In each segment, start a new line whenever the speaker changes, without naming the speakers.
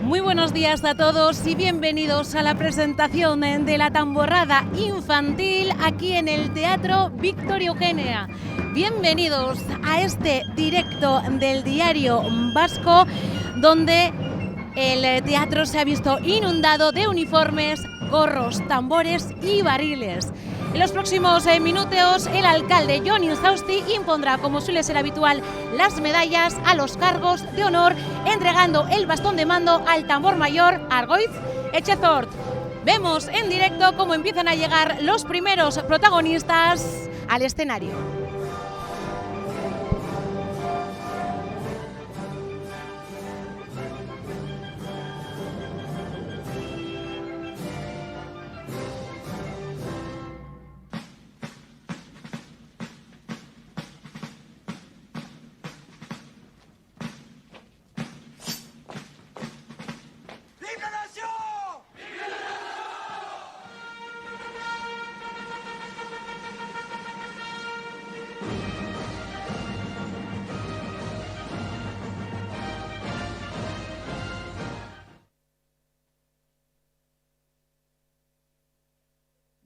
Muy buenos días a todos y bienvenidos a la presentación de la tamborrada infantil aquí en el Teatro Víctor Eugenia. Bienvenidos a este directo del Diario Vasco, donde el teatro se ha visto inundado de uniformes, gorros, tambores y barriles. En los próximos minutos, el alcalde Jon Insausti impondrá, como suele ser habitual, las medallas a los cargos de honor, entregando el bastón de mando al tambor mayor Argoitz Echezort. Vemos en directo cómo empiezan a llegar los primeros protagonistas al escenario.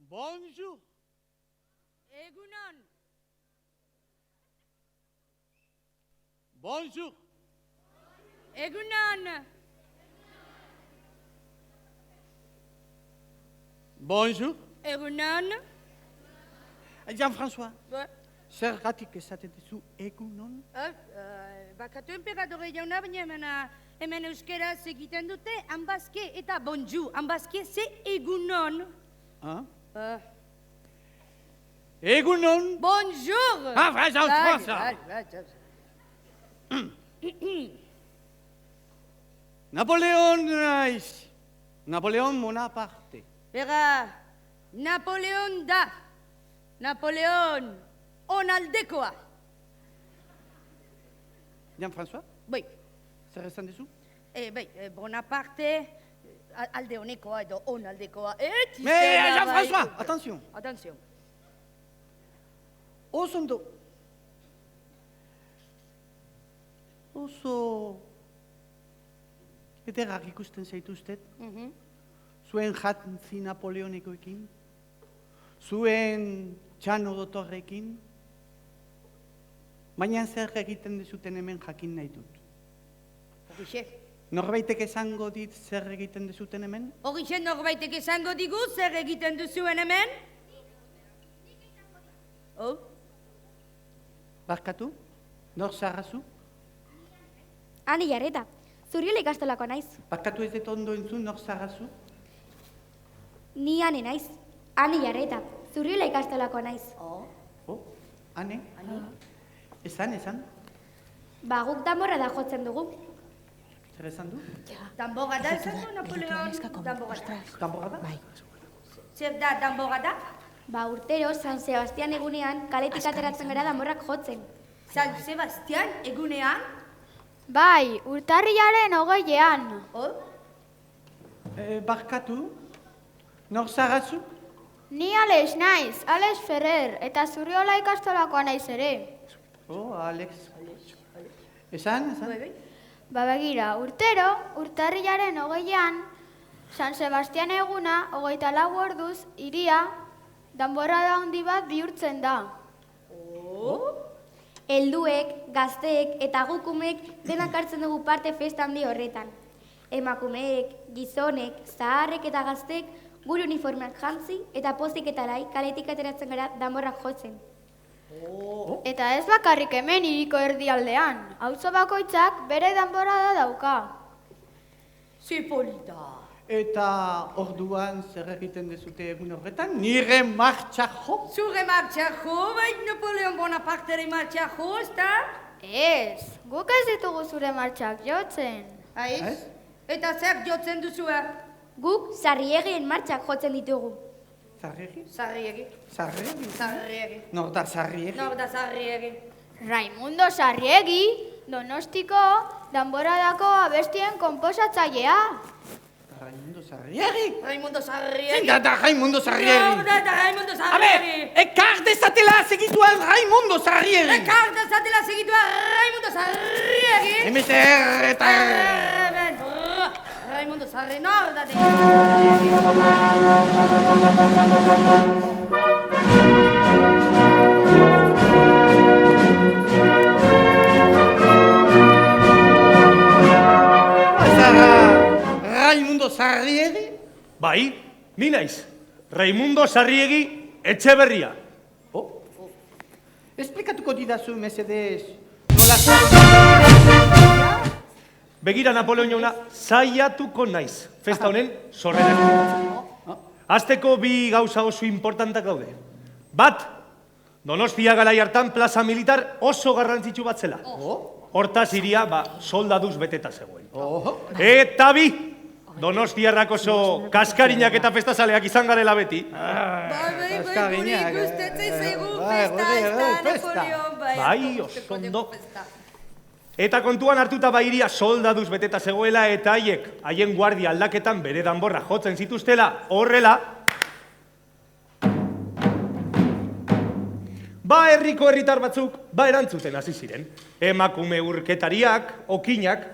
Bonjour.
Egunon.
Bonjour.
Egunon.
Bonjour.
Egunon.
Jean-François,
Ba,
zergatik esaten duzu egunon?
bakatu enperadore jauna, baina hemen euskaraz egiten dute, hanbazke eta bonjour. Hanbazke ze egunon.
Ah? Egunon?
Bonjour.
Ah, Jean-François. Napoleon naiz. Napoleon Bonaparte.
Bera, Napoleon da. Napoleon onaldekoa.
Jean-François,
Bai,
zer esan duzu?
Bonaparte, alde honekoa edo onaldekoa.
Mais Jean-François, attention.
Attention.
Oso ondo. Oso ederrak ikusten zaituztet. Zuen jantzi Napoleonekoekin, zuen txano dotorrekin, baina zer egiten dezuten hemen jakin nahi dut.
Horixe.
Norbaitek esango dit zer egiten dezuten hemen?
Horixe norbaitek esango digu zer egiten duzuen hemen? Oh?
Barkatu? Nor zarrazu?
Ani jarreta, Zuriola ikastolako naiz.
Barkatu ez dut ondo entzun, nor zarrazu?
Ni ane naiz. Ani jarreta, Zuriola ikastolako naiz.
Oh, ane? Esan?
Ba, guk danborra da jotzen dugu.
Zer esan du?
Danboga da esan du Napoleon? Danboga da.
Danborra da?
Zer da danboga da?
Ba, urtero San Sebastian egunean kaletik ateratzen gara danborrak jotzen.
San Sebastian egunean?
Bai, urtarrilaren 20ean.
Oh?
Barkatu? Nor zarrazu?
Ni Alex naiz, Alex Ferrer, eta Zuriola ikastolakoa naiz ere.
Oh, Alex. Esan?
Ba begira, urtero, urtarrilaren 20ean, San Sebastian eguna, 24 orduz, iria, danborrada handi bat bihurtzen da.
Helduek, gazteek eta gukumek denak hartzen dugu parte festa handi horretan. Emakumeek, gizonek, zaharrek eta gazteek gure uniformeak jantzi eta pozik eta lai kaletik ateratzen gara danborrak jotzen.
Eta ez bakarrik hemen hiriko erdialdean, auzo bakoitzak bere danborrada dauka.
Ze polita.
Eta orduan zer egiten dezute egun horretan? Nire martxa jo?
Zure martxa jo, bai Napoleon Bonapartere martxa jo, ez da?
Ez, guk ez ditugu zure martxak jotzen.
Ez? Eta zer jotzen duzua?
Guk sarriegien martxak jotzen ditugu.
Zarriegi?
Sarriegi.
Zarriegi?
Sarriegi.
Nor da zarriegi?
Nor da sarriegi.
Raimundo Sarriegi, Donostiko danborradako abestien konposatzailea.
Raimundo Sarriegi?
Raimundo Sarriegi.
Zein da Raimundo Sarriegi?
Nor da Raimundo
A ber,
Sarriegi.
ekar dezatela segituan Raimundo Sarriegi!
Ekar dezatela segitua Raimundo Sarriegi.
Hemeter eta...
Barren hor da
Raimundo Sarriegi?
Bai, ni naiz. Raimundo Sarriegi Etxeberria.
Esplikatuko didazu, mesedez, nola
Begira, Napoleon jauna, saiatuko naiz. Festa honen sorrera. Azteko bi gauza oso importantak daude. Bat, Donostia garai hartan plaza militar oso garrantzitsu bat zela. Hortaz iria, soldaduz beteta zegoen. Eta bi, Donostiarrak oso kaskarinak eta festazaleak izan garela beti.
Kaskarinak,
Bai, oso ondo. Eta kontuan hartuta iria soldaduz beteta zegoela eta haien guardia aldaketan bere danborra jotzen zituztela horrela. Herriko herritar batzuk, erantzuten hasi ziren. Emakume urketariak, okinak.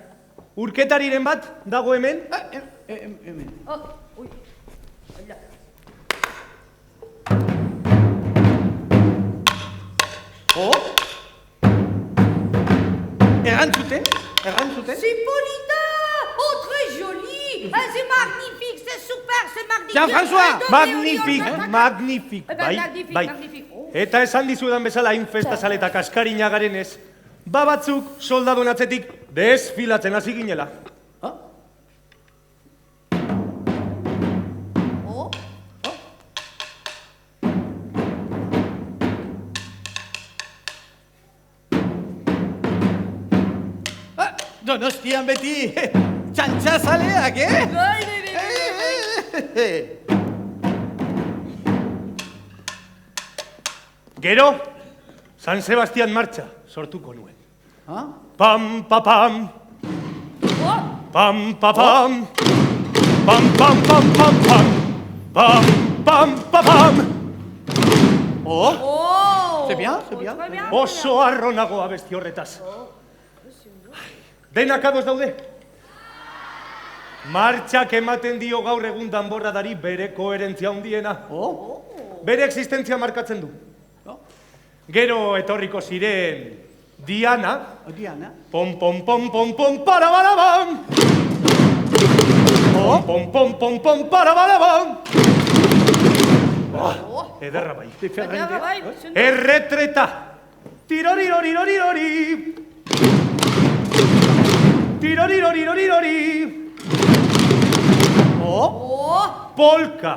Urketariren bat dago hemen?
Hemen. Erantzuten?
C'est bonita! Oh, très joli! C'est magnifique, c'est super, c'est magnifique!
Jean-François!
Magnifique. Bai. Eta esan dizudan bezala hain festazale eta kaskarina garenez, batzuk soldadun atzetik desfilatzen hasi ginela.
Donostian beti txantxazaleak,
Gero, San Sebastian martxa sortuko nuen. Pam, pa, pam. Pam, pa, pam. Pam, pam, pam, pam, pam. Pam, pam, pa, pam.
C'est bien.
Oso arronagoa besti horretaz. Denak ados daude? Martxak ematen dio gaur egun danborradari bere koherentzia handiena. Bere existentzia markatzen du. Gero etorriko ziren Diana. Pom, pom, pom, pom, pom, para, bara, bam. Pom, pom, pom, pom, para, bara, bam. Ederra bai. Erretreta. Tirorirorirori. Tirorirorirori. Polka.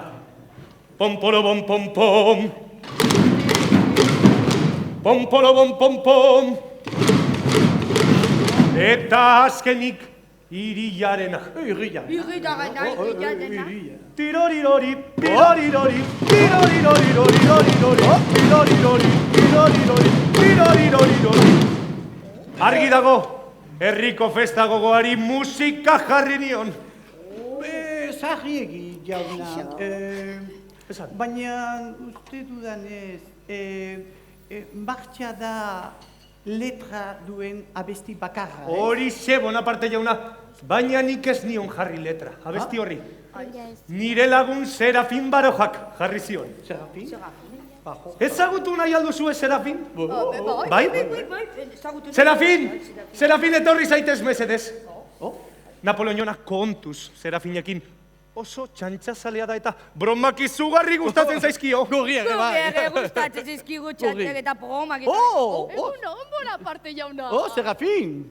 Pom, polo, bom, pom, pom. Pom, polo, bom, pom, pom. Eta azkenik iriarena.
Iridarena.
Tirorirori, tirorirori, tirorirori. Argi dago, herriko festa gogoari musika jarri nion.
Sarriegi, jauna. Baina uste dudanez, martxa da letra duen abesti bakarra.
Horixe, Bonaparte jauna, baina nik ez nion jarri letra, abesti horri. Nire lagun Serafin Barojak jarri zion.
Serafin?
Ezagutu nahi alduzue Serafin? Bai? Serafin etorri zaitez mesedez. Napoleonona kontuz Serafinekin. Oso txantxazalea da eta bromak izugarri gustatzen zaizkio.
Gurriere, bai.
Gustatzen zaizkigu txantzak eta bromak.
Egunon, Bonaparte jauna.
Serafin!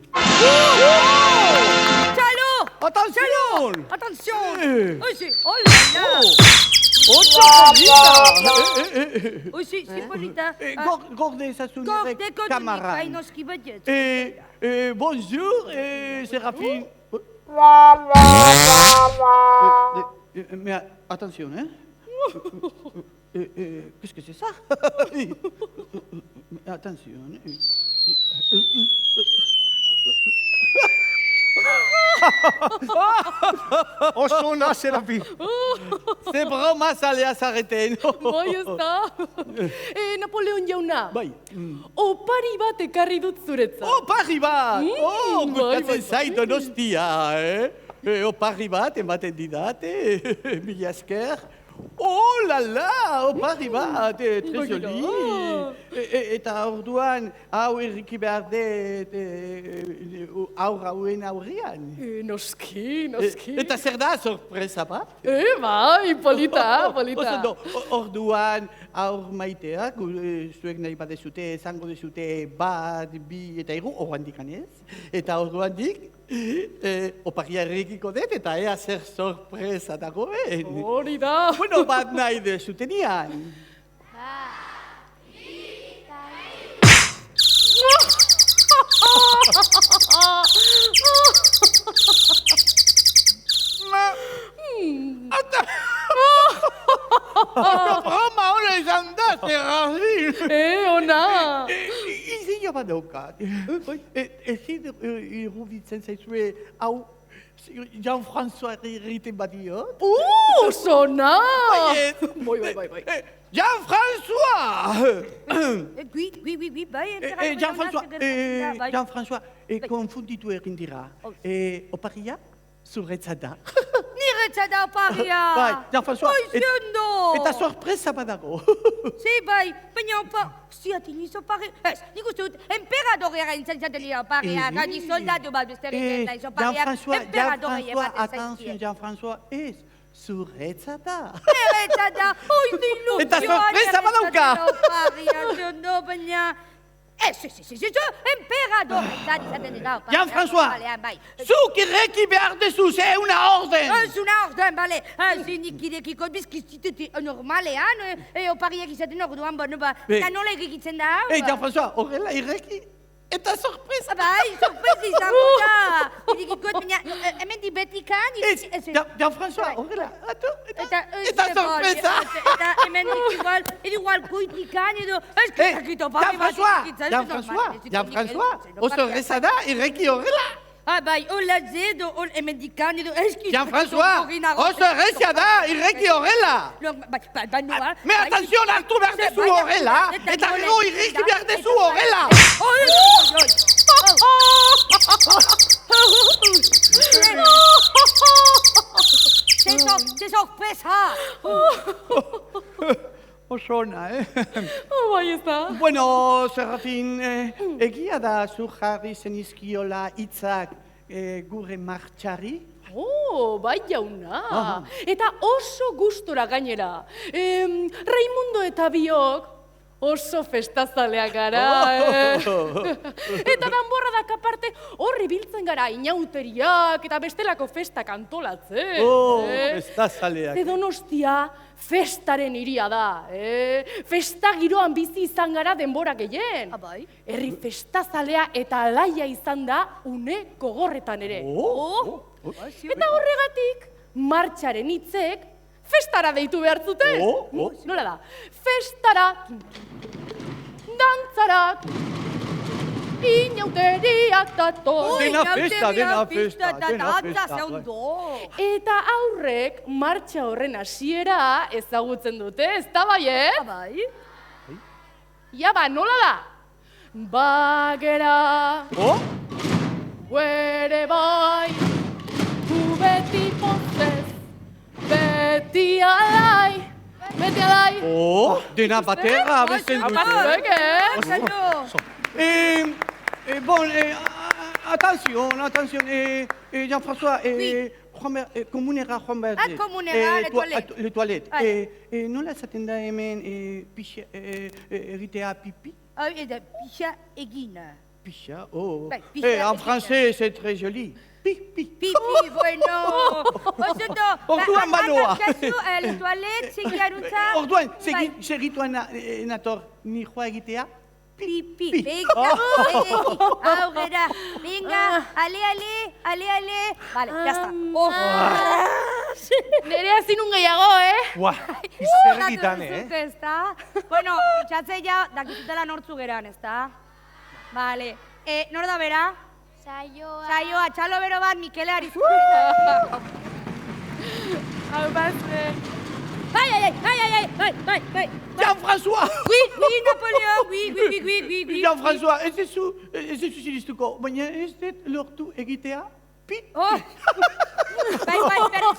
Txalo!
Attention!
Attention! Oisi, hola! Oisi, c'est bonita.
Gorde ezazu nire kamaran.
Hainoski badiet.
Bonjour, Serafin. Mais attention, hein. Qu'est-ce que c'est ça? Attention.
Oso na, Serafin.
C'est broma zalea zareten.
Bai, ez da. Napoleon jauna.
Bai.
Opari bat ekarri dut zuretzat.
Opari bat!
bai,
Gustatzen zait Donostia, Oparri bat, ematen didate, mila esker. Oh la la, oparri bat, tres joli. Eta orduan, hau erriki behar de hauen aurrian.
Noski.
Eta zer da, sorpresa bat?
Bai, polita.
Orduan, aur maiteak, zuek nahi bat dezute, esango dezute bat, bi eta hiru, orduan dikanez. Eta orduan dik, oparria errekiko dut, eta ea zer sorpresa dagoen.
Hori da.
Bueno, bat nahi dezutenian. Broma, hola izan da, zerrazin.
Ona.
Izia bat daukat. Ezin iruditzen zaizue, hau Jean-François egiten bat diot?
Sona.
Bai. Jean-François!
Oui, bai,
Jean-François, konfunditu egin dira. Oparria, zuretza da.
Niretza da oparria.
Bai, Jean-François.
Oiziondo.
Eta sorpresa badago.
Bai, baina ziatik niz oparria. Ez, nik uste dut, emperadorearen zentzaten dira oparria. Gani soldatu bat besterik naiz oparria.
Jean-François, attention, Jean-François, ez. Zuretza da.
Zuretza da, oiziluzioa.
Eta sorpresa badauka.
Oparria, zondo, baina... Ez, emperadoretzat izaten dira oparria.
Jean-François, zuk irreki behar dezu, ze una orden.
Ez una orden, bale. Zinik irekiko bizkizitete normalean, oparriak izaten orduan, eta nola irrikitzen da?
Jean-François, horrela irreki? Eta sorpresa.
Bai, sorpresa izango da. Irrikiko, baina hemen dibetikan...
Jean-François, horrela, eta sorpresa.
Eta hemen igual kuitikan edo...
Jean-François, oso erreza da, irreki horrela.
Bai, hola zedo, hemen dikan edo...
Jean-François, oso erreza da, irreki horrela. Me atención, hartu behar dezu horrela, eta gero irreki behar dezu horrela.
¡Qué sorpresa!
Osona,
Bai, ez da.
Bueno, Serafin, egia da zu jarri zenizkiola hitzak gure martxari?
Bai jauna. Eta oso gustora gainera. Raimundo eta biok oso festazaleak gara. Eta danborradak aparte horri biltzen gara inauteriak eta bestelako festak antolatzen.
Festazaleak.
Ze Donostia festaren hiria da. Festa giroan bizi izan gara denbora gehien.
Bai.
Herri festazalea eta alaia izan da une gogorretan ere. Eta horregatik, martxaren hitzek festara deitu behar zuten. Nola da? Festara, dantzara, inauteriak dator.
Dena festa.
Eta aurrek martxa horren hasiera ezagutzen dute, ez da baiet?
Bai.
Ja ba, nola da? Bagera, huere bai, gu beti pozez, beti alai.
Dena batera, bezen dute. Bon, attention, Jean-François, komunera joan behar dut.
Komunera,
le toilet. Nola esaten da hemen egitea pipi?
Pixa egin.
Pixa,
pixa
en français, c'est très joli.
Pipi, bueno.
Orduan banoa.
Le toilet, segiarutza.
Orduan, segituan nator nijoa egitea?
Pipi. Venga, aurrera. Venga, ale. Vale, ya está.
Nerea zinun gehiago,
Zer egitan,
Bueno, itxatze ja, dakizutela nortzu geran, ez da? Vale. Nor da bera? Saioa, txalo bero bat, Mikele Arizpurita.
Hau bazte.
Bai.
Jean-François!
Oui, Napoleon, oui.
Jean-François, ez zu sinistuko, baina ez dut lortu egitea? Pipi.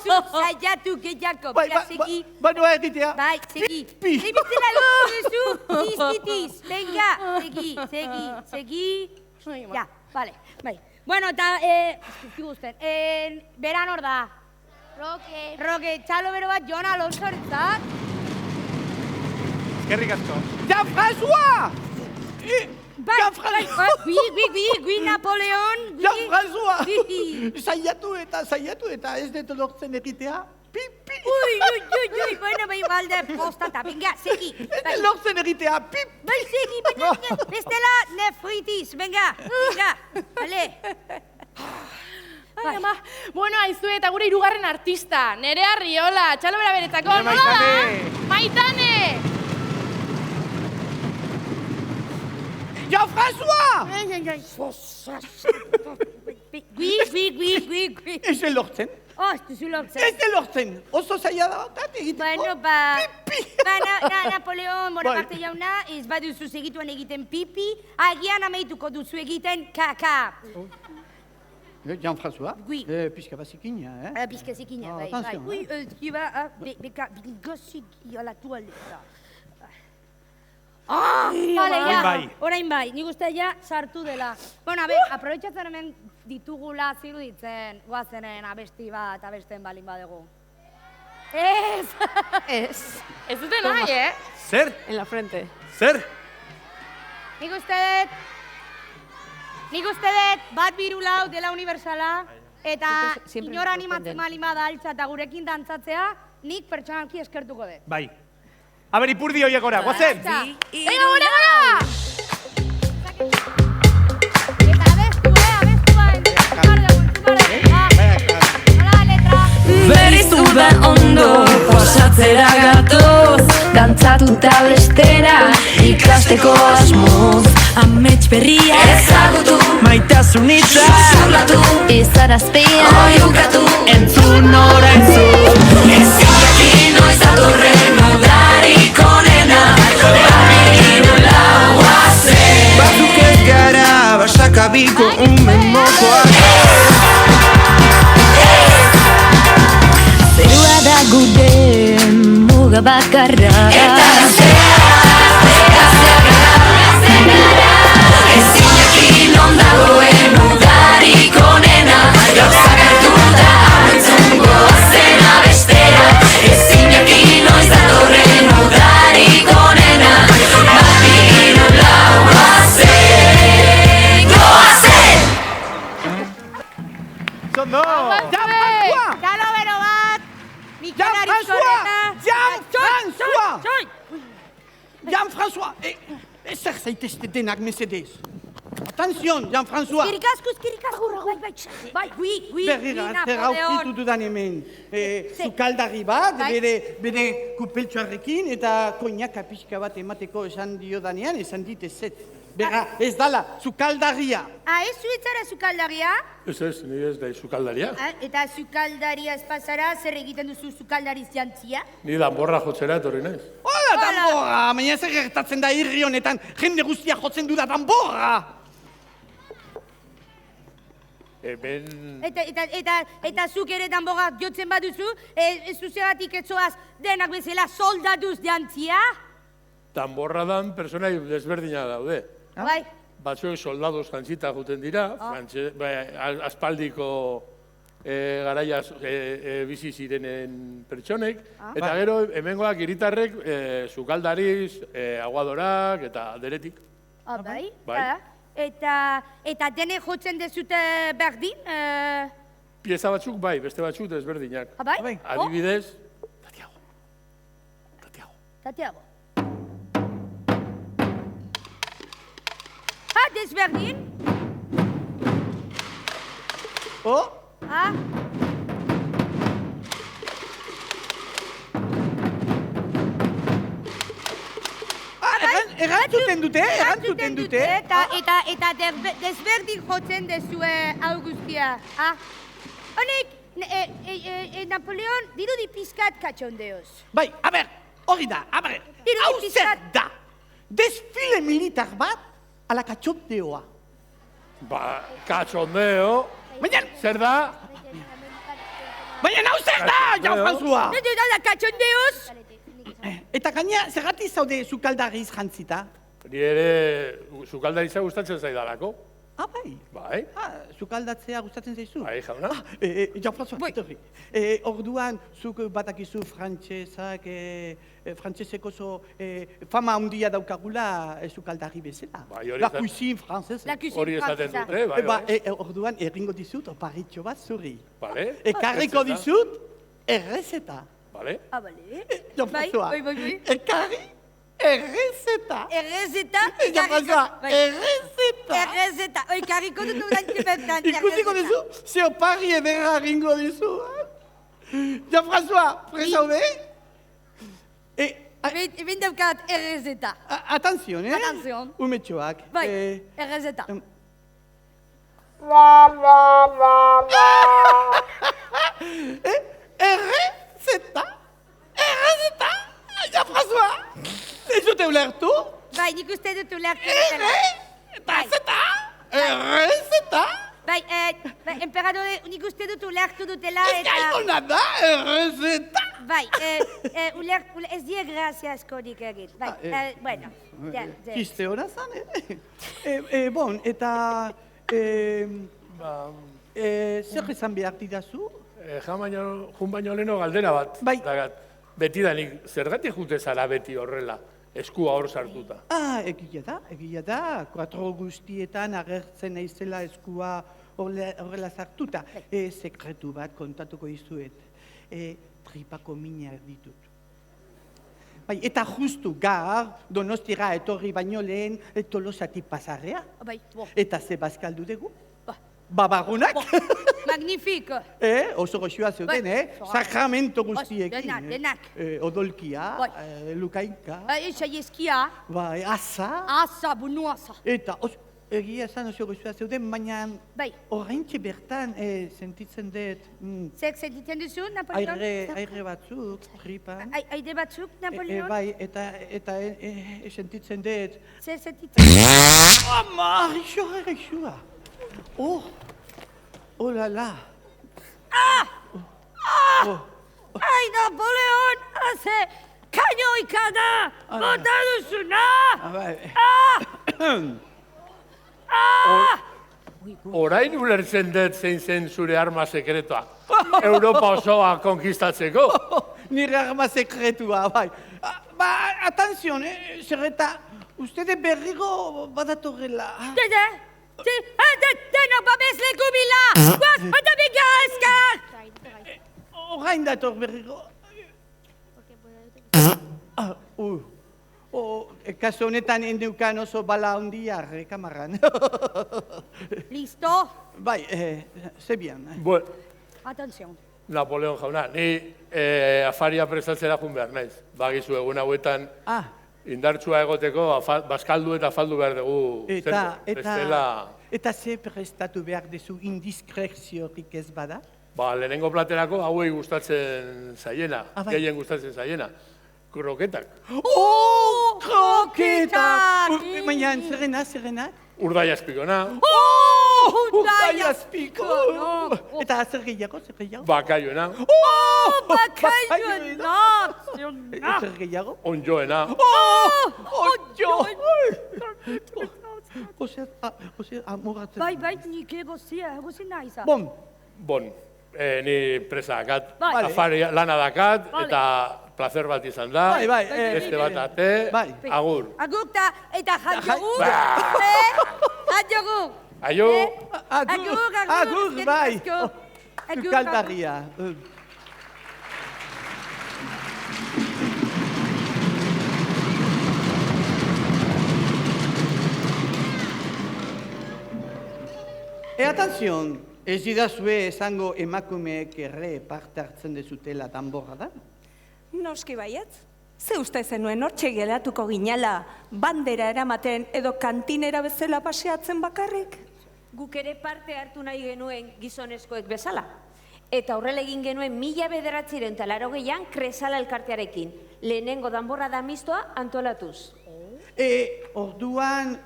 zu saiatu gehiago. Bera, segi.
Noa egitea.
Bai, segi.
Pi.
Zebiztela lortu duzu, tizkitiz. Venga, segi. Ja, vale, bai. Bueno, eta, ziguzten, beran hor da. Roque, txalo bero bat, Jon Alonso horretzat.
Eskerrik asko.
Jean-François!
Gui, Napoleon.
Jean-François! Saiatu eta ez dut lortzen egitea. Pi.
Ui, bueno, bai, balde postata, venga, segi.
Ez dut lortzen egitea, pi.
Bai, segi, bestela nefritis, venga, vale.
Ai, ama, bueno, aizue eta gure hirugarren artista, Nerea Riola, txalo bera beretzako, nola da? Maitane!
Jean-François!
Gui.
Ez dut lortzen.
Ez duzu lortzen.
Ez dut lortzen. Oso zaila da bat egiteko.
Bueno, Napoleon, Bonaparte jauna, ez baduzu segituan egiten pipi, agian amaituko duzu egiten kaka.
Jean-François?
Oui.
Pixka bazikina,
Pixka zikina, bai.
Attention,
Ui, beka, bilgozik, jola tualeta. Orain bai, nik uste ja sartu dela. Bueno, aprobetxatzen hemen ditugula ziruditzen, guazenen abesti bat, abesten balin badegu.
Ez.
Ez dute nahi,
Zer?
En la frente.
Zer?
Nik uste dut bat birulau dela universala, eta inora animatzen malima da altza eta gurekin dantzatzea, nik pertsonalki eskertuko dut.
Bai. Aber, ipurdi horiek ora, guazen?
Venga, gora! Eta abestua,
Berriz udan ondo, pasatzera gatoz, dantzatuta bestera, ikasteko asmoz. Amets berria ezagutu, maitasun hitza xuxurlatu, izarazpean oiukatu, entzun orain zu. Ezinekin noiz datorren udarik onena, babeginu laua zen. Batzuk ez gara basakabiko umen mokoak. Zerua da gure muga bakarra, eta ezinekin ondagoen udarik onena, gauzak hartuta entzungo zena bestera. Ezinekin noiz datorren udarik onena, babeginu laua zen, goazen!
Zondo!
Txalo bero bat, Mikel Arizkoreta.
Jean-François! Ezer zaitezte denak mesedez. Atención, Jean-François!
Kirikazkuz, bai, gui,
Berrira, zerraukitu dudan hemen. Zukaldarri bat, bere kupeltxoarrekin, eta koinaka pixka bat emateko esan dio danean, esan dit ezetz. Berra, ez dala, zukaldarria.
Ez zuetzara zukaldaria?
Ez, nire ez da zukaldaria.
Eta zukaldaria espazara, zer egiten duzu zukaldariz jantzia?
Ni danborra jotzera etorri naiz.
Hola, danborra! Baina zer gertatzen da irri honetan, jende guztia jotzen du da danborra!
Eta zuk ere danborra jotzen baduzu, ez zuzegatik etzoaz denak bezala soldatuz jantzia?
Danborra dan personai desberdina daude.
Bai.
Batzuek soldados jantzita juten dira, aspaldiko garaiaz bizi zirenen pertsonek, eta gero hemengoak hiritarrek sukaldariz, aguadorak eta deretik.
Bai. Eta dene jotzen dezute berdin?
Pieza batzuk bai, beste batzuk desberdinak.
Bai?
Adibidez,
Tatiago. Desberdin?
Erantzuten dute.
Eta desberdin jotzen dezue hau guztia. Honek, Napoleon, dirudi pizkat katxondeoz.
Bai, hori da, hau zer da. Desfile militar bat, ala katxondeoa.
Katxondeo.
Baina...
Zer da?
Baina hau zer Jean-François!
Da katxondeoz!
Eta gaina, zergatik zaude sukaldarriz jantzita?
Ni ere sukaldaritza gustatzen zaidalako.
Ah, bai.
Bai.
Sukaldatzea gustatzen zaizu?
Bai, jauna.
Jean-François, etorri. Orduan, zuk batakizu frantsesak, frantseseko oso fama handia daukagula sukaldarri bezala.
Bai, hori
La
esaten-
cuisine française.
Hori esaten dute, bai.
Orduan, erringo dizut, oparritxo bat zuri.
Bale.
Ekarriko
Errezeta.
dizut, errezeta.
Bale.
Ah, bale.
Jean-François,
Bai.
ekarri, errezeta.
Errezeta?
Jean-François, errezeta.
Errezeta. Oi, karriko dut urantxe bertan.
Ikusiko dizu, ze oparri ederra ringo dizu. Jean-François, presaude?
Eben daukat errezeta.
Atenzion,
Atenzion.
Umetxoak.
Bai, errezeta.
Errezeta? Errezeta? Jean-François, ez dute ulertu?
Bai, nik uste dut ulertu dutela.
Errezeta? Errezeta?
Bai, emperadore, nik uste dut ulertu dutela
Ez gaiko nada, errezeta?
Bai, ez die grazia askorik egin. Bai, bueno.
Kiste hora zan, Bon, eta... Zer izan behar didazu?
Jun baino leheno galdera bat.
Bai.
Dagat, betidanik, zergatik jute zara beti horrela, eskua hor sartuta.
Egia da, 4 guztietan agertzen naizela eskua horrela sartuta. Sekretu bat kontatuko izuet. Tripako minak ditut. Bai, eta justu gaur, Donostira etorri baino lehen Tolosati pasarrea.
Bai, bo.
Eta ze bazkaldu dugu? Babagunak?
Magnifiko.
Oso goxua zeuden, Sakramento guztiekin.
Denak.
Odolkia, lukainka,
Saieskia.
bai, asa.
Asa, bunu asa.
Eta egia esan oso goxua zeuden, baina
Bai.
horreintxe bertan sentitzen dut
Zer sentitzen duzu, Napoleon?
aire batzuk, tripa.
Aide batzuk, Napoleon?
Bai, eta sentitzen dut.
Zer sentitzen?
Ama, rixua. Oh la la.
Ai, Napoleon, haze kainoikada bota duzuna!
Orain ulertzen dut zein zen zure arma sekretoa. Europa osoa konkistatzeko.
Nire arma sekretua, bai. Atenzion, zerreta, uste berrigo badatorrela.
Denok babesleku bila! Guaz, eta biga eskar!
Orain dator berrigo. Kaso honetan endeukan oso bala hondia, kamarran.
Listo?
Bai, ze bien.
Bueno,
Atención.
Napoleon jauna, ni afaria prestatzera jun behar naiz. Bagizu egun hauetan indartsua egoteko bazkaldu eta afaldu behar dugu.
Eta ze prestatu behar dezu indiskreziorik ez bada?
Lehenengo platerako hauei gustatzen zaiena, gehien gustatzen zaiena. Kroketak.
Kroketak! Baina, zerrena?
Urdai azpikona.
Urdai azpiko! Eta zer gehiago?
Bakaioena.
Bakaioena!
Zer gehiago?
Onjoena.
Onjo! Ose, amoratzen.
Bai, nik egozi nahiza.
Bon, ni presa dakat,
Bai.
afari lana dakat, eta placer bat izan da.
Bai.
Beste bat ate, agur.
Agur eta jantjogu. Jantjogu.
Aio.
Agur, bai. Sukaldaria. Atenzion, ez didazue esango emakumeek erre parte hartzen dezutela danborra da?
Noski baietz. Ze uste zenuen hortxe gelatuko ginala bandera eramaten edo kantinera bezala paseatzen bakarrik?
Guk ere parte hartu nahi genuen gizonezkoek bezala. Eta horrela egin genuen 1980an Kresala elkartearekin. Lehenengo danborra da mistoa antolatuz.
Orduan,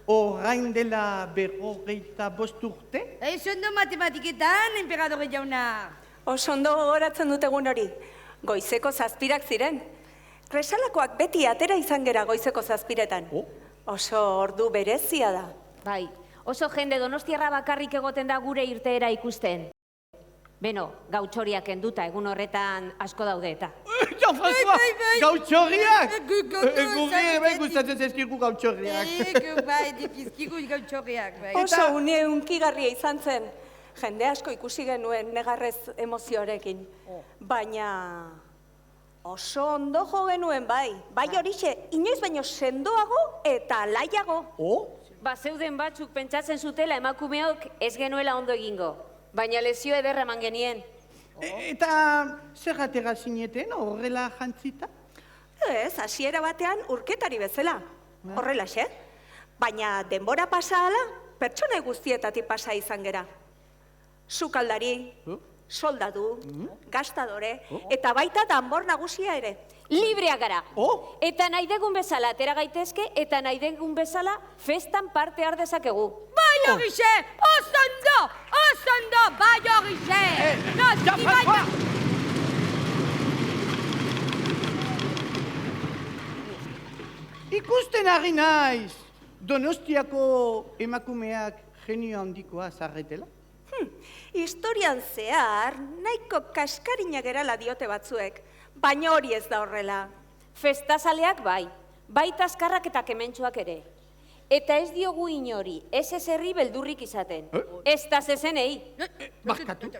orain dela 45 urte?
Ez ondo matematiketan, emperadore jauna.
Oso ondo gogoratzen dut egun hori. Goizeko 7 ziren. Kresalakoak beti atera izan gera goizeko 7. Oso ordu berezia da.
Bai, oso jende donostiarra bakarrik egoten da gure irteera ikusten. Beno, gautxoriak enduta, egun horretan asko daude eta.
Jean-François, gautxorriak! Gurri ere gustatzen zezkigu gautxorriak.
Bai, dikizkigu gautxorriak, bai.
Oso une hunkigarria izan zen. Jende asko ikusi genuen negarrez emozioarekin. Baina oso ondo jo genuen bai. Bai horixe, inoiz baino sendoago eta laiago.
Ba, zeuden batzuk pentsatzen zutela emakumeok ez genuela ondo egingo. Baina lezio ederra eman genien.
Eta zer atera zineten horrela jantzita?
Ez, hasiera batean urketari bezala. Horrelaxe. Baina denbora pasa ala, pertsona guztietatik pasa izan gera. Sukaldari, soldadu, gastadore, eta baita danbor nagusia ere.
Libreak gara. Eta nahi degun bezala atera gaitezke, eta nahi degun bezala festan parte har dezakegu.
Bai horixe! Oso ondo! Bai horixe!
Ikusten ari naiz, Donostiako emakumeak genio handikoa zarretela?
Historian zehar, nahiko kaskarina gerala diote batzuek, baina hori ez da horrela.
Festazaleak bai, baita azkarrak eta kementsuak ere. Eta ez diogu inori, ez herri beldurrik izaten. Ez da zezenei.
Barkatu?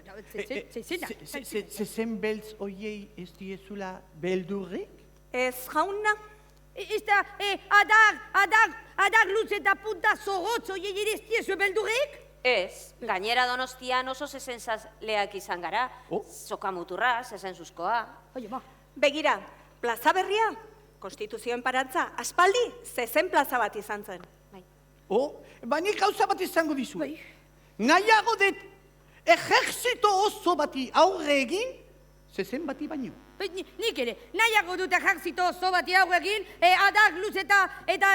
Zezen beltz oiei ez diezula beldurrik?
Ez jauna?
Ez da, adar luz eta punta zorrotz oiei ere ez diezu beldurrik?
Ez, gainera Donostian oso zezentzaleak izan gara. Sokamuturra, zezenzuzkoa.
Begira, plaza berria, Konstituzioen parantza, aspaldi, zezen plaza bat izan zen.
Baina gauza bat izango dizu. Nahiago dut ejerzito oso bati aurre egin, zezen bati baino.
Nik ere, nahiago dut ejerzito oso bati aurre egin, adar luz eta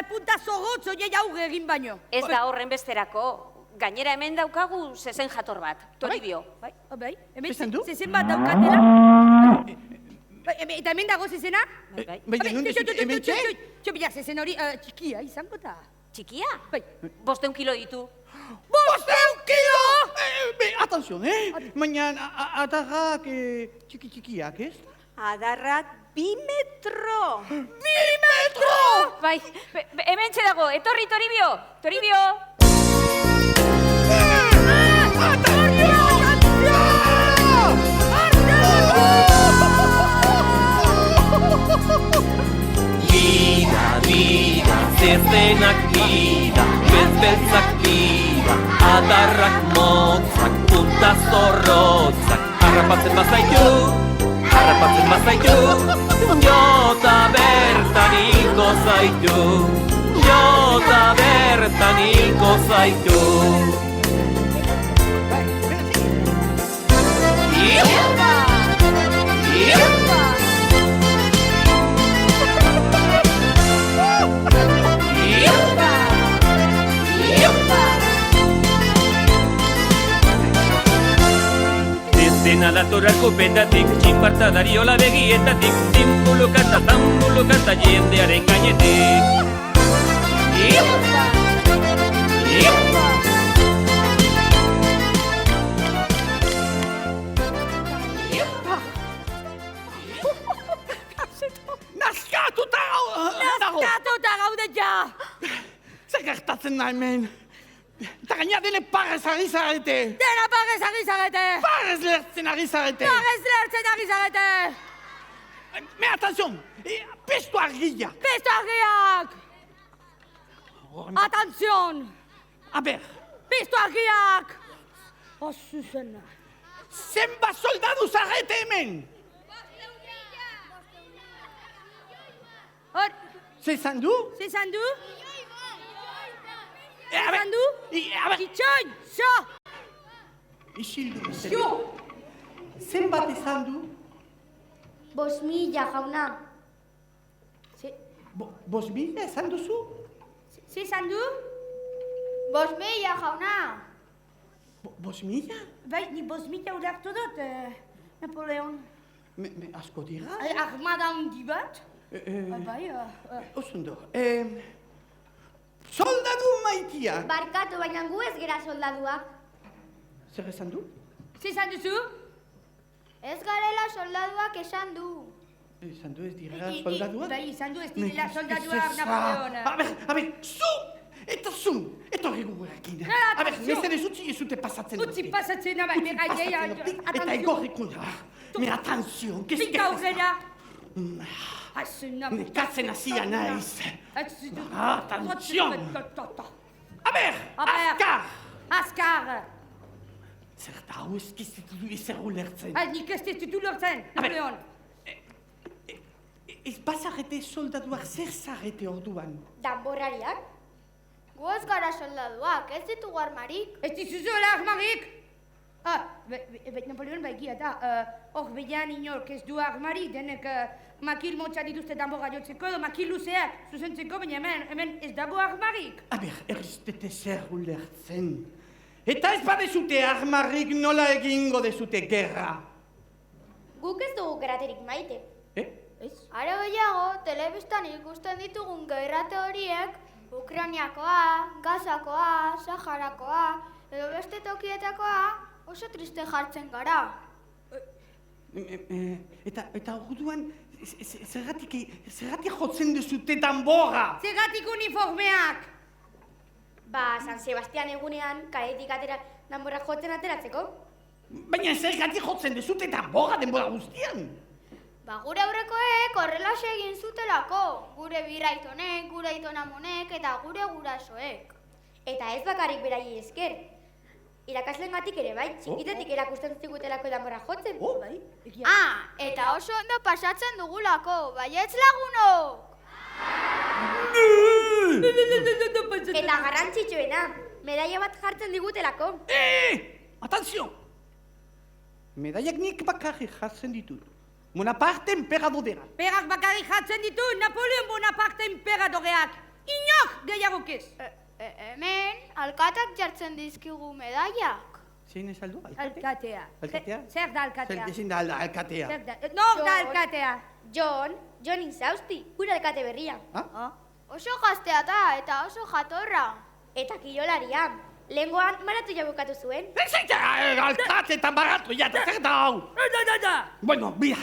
punta zorrotz oiei aurre egin baino.
Ez da horren besterako. Gainera hemen daukagu zezen jator bat, Toribio.
Bai, hemen zezen bat daukatela. Eta hemen dago zezena?
Baina nunde hemen txe?
Txopila, zezen hori txikia izango da.
Txikia? Bai. 500 kilo ditu.
500 kilo!
Atenzion, baina adarrak txiki-txikiak, ez?
Adarrak 2 metro!
2 metro!
Bai, hemen txe dago, etorri Toribio! Toribio!
Dira, zezenak dira, bezbeltzak dira, adarrak motzak, punta zorrotzak, harrapatzen bazaitu, jota bertan iko zaitu, jota bertan iko zaitu. Iopa! Iopa! Iopa! Iopa! Dezena datorako petatik, txinparta dariola begietatik, zimbuluka eta zambuluka eta jendearen gainetik. Iopa! Iopa!
Naskatuta gaude ja!
Zer gertatzen da hemen? Eta gaina dene parrez ari zarete!
Dena parrez ari zarete!
Parrez lertzen ari zarete!
Parrez lertzen ari zarete!
Me, atenzion! Pesto argilla!
Pesto argiak! Atenzion!
Aber!
Pesto argiak! Zuzena!
Zenba soldadu zarete hemen! Zezan du?
Zezan du?
Zezan
du? Kitxoin! Zo!
Isildu. Zo! Zenbat ezan du?
5.000 jauna.
5.000 ezan duzu?
Zezan du?
5.000 jauna.
5.000?
Bai, ni 5.000 urartu dut. Napoleon.
Asko dira?
Armada handi bat? Bai,
Osondo. Soldadu maitia!
Barkatu, baina gu ez gera soldaduak.
Zer esan du?
Zer esan duzu?
Ez garela soldaduak esan du.
Esan du ez dira soldaduak?
Bai, esan du ez direla soldaduak, Napoleon.
A ber, zu! Eta zu! Etorri gurekin. A ber, mesedez utzi ezute pasatzen.
Utzi pasatzen, bai,
Eta egorriko da. Me atanzio,
Zinka aurrera.
Nekatzen hasia naiz. Atanzio! A ber, azkar!
Azkar!
Zer da, hau ezkizitu du ezer ulertzen.
Nik ez ditu lortzen, Napoleon.
Ez bazarete soldaduak zer zarete orduan?
Danborrariak?
Gu ez gara soldaduak, ez ditugu armarik.
Ez dituzuela armarik? Napoleon baikia da, hor behian inork ez du armarik, denek makil motza dituzte danborra jotzeko edo makil luzeak zuzentzeko, baina hemen ez dago armarik.
A ber, erriztete zer ulertzen. Eta ez badezute armarik nola egingo dezute gerra.
Guk ez dugu geraterik maite.
Are gehiago, telebistan ikusten ditugun gerrate horiek, Ukrainiakoa, Gazakoa, Saharakoa, edo beste tokietakoa, oso triste jartzen gara.
Eta orduan, zergatik jotzen dezute danborra?
Zergatik uniformeak!
San Sebastian egunean, kaletik atera danborra jotzen ateratzeko.
Baina zergatik jotzen dezute danborra denbora guztian?
Gure aurrekoek horrelaxe egin zutelako. Gure biraitonek, gure aitonamonek eta gure gurasoek.
Eta ez bakarrik beraiei esker. Irakaslengatik ere bai, txikitetik erakusten zigutelako danborra jotzen.
Bai?
Eta oso ondo pasatzen dugulako, baietz lagunok!
Eta garrantzitsuena, medaia bat jartzen digutelako.
Atanzio! Medaiak nik bakarrik jartzen ditut. Bonaparte emperadodera.
Perak bakarrik jartzen ditu Napoleon Bonaparte emperadoreak. Inok gehiagok ez.
Hemen, alkatak jartzen dizkigu medaiak.
Zein ez aldu?
Alkatea.
Alkatea?
Zer da alkatea?
Ezin da alkatea.
Nor da alkatea?
Jon Inzausti, gure alkate berria.
Oso gaztea da eta oso jatorra.
Eta kirolaria. Lehengoan maratoia bukatu zuen.
Zaita, alkate eta maratoia, zer da hau? Bueno, bia,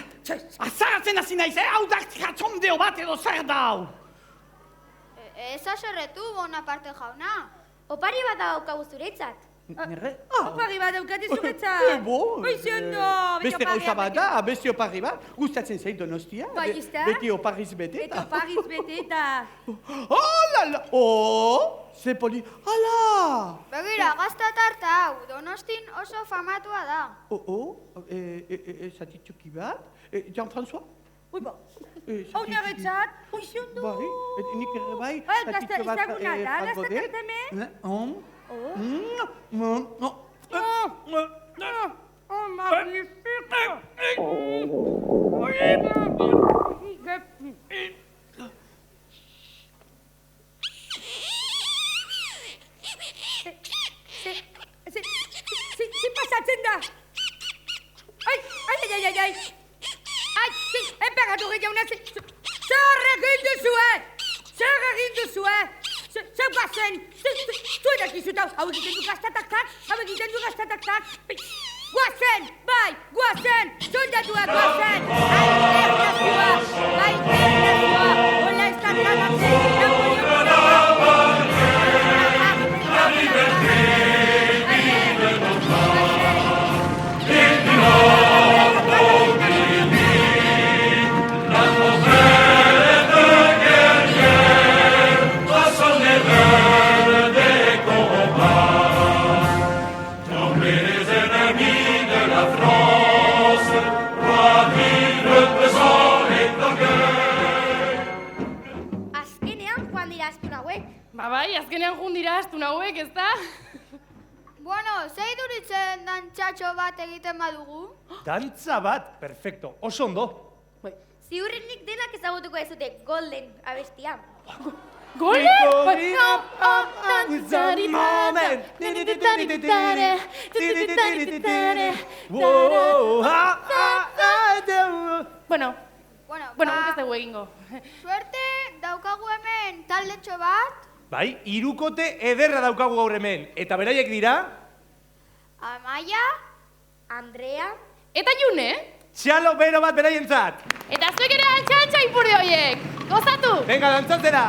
azaratzen hasi naiz, hau da jatzondeo bat edo zer da hau?
Ez aserretu, Bonaparte jauna.
Opari bat daukagu zuretzat.
Nire?
Opari bat daukate zuretzat. Oizondo,
beste gauza bat da, beste opari bat. Gustatzen zait Donostia.
Bai, izta?
Beti opariz beteta.
Eta opariz beteta.
Lala! Ze poli... Hala!
Begira, gazta tarta hau, Donostin oso famatua da.
Zatitxuki bat? Jean-François?
Ui ba, hau naretzat, oizondo.
Bai, nik ere bai.
Gazta izaguna da, gazta tarteme? Magnifique! Zer pasatzen da? Ai! Emperadore jauna, zer egin duzue? Zer guazen? Zuen dakizut hau egiten du gaztatak? Guazen! Bai, guazen! Soldadua guazen! Alternazioa! Hola ez da tragatzen!
Bai, azkenean jundira astun hauek, ez da?
Bueno, zei duritzen dantzatxo bat egiten badugu?
Dantza bat, perfecto, oso ondo.
Ziurrenik denak ezagutuko ez dute Golden abestia.
Golden?
Moment!
Bueno, guk ez dugu egingo.
Suerte, daukagu hemen taldetxo bat.
Bai, hirukote ederra daukagu gaur hemen. Eta beraiek dira?
Amaia.
Andrea.
Eta June?
Txalo bero bat beraientzat.
Eta zuek ere altxantxa ipurdi horiek. Gozatu!
Venga, dantzatzera!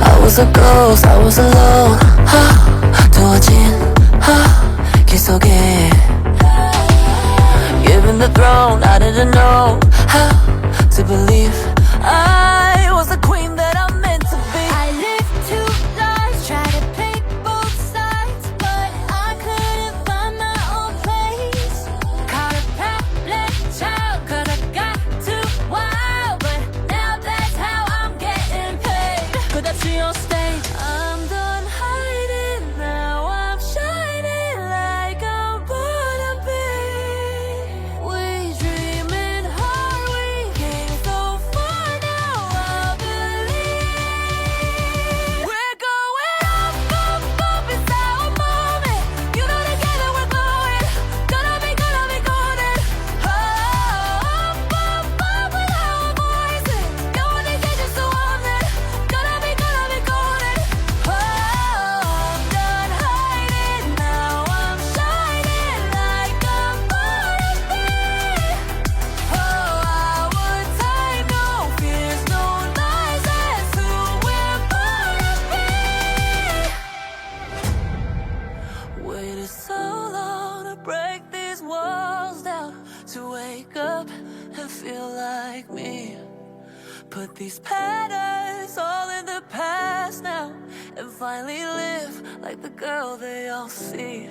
I was a ghost, I was alone. 두어진 길 속에 Given the throne, I didn't know how to believe I was the queen that I'm meant to be. I lived two lives, tried to pick both sides, but I couldn't find my own place. Caught a path-led child, 'cause I got too wild, but now that's how I'm getting paid. Could that see on stage? I'm done hiding, now I'm shining like I'm born to be. We dreaming hard, we came so far, now I believe. We're going up, up, up, it's our moment. You know together we're going, gonna be golden. Up, up, up with our voices. No one can get you, so I'm there. Gonna be golden. Oh, I'm done hiding, now I'm shining like I'm born to be. Oh, our time, no fears, no lies, that's who we're born to be. Waited so long to break these walls down, to wake up and feel like me. Put these patterns all in the past now, and finally live like the girl they all see.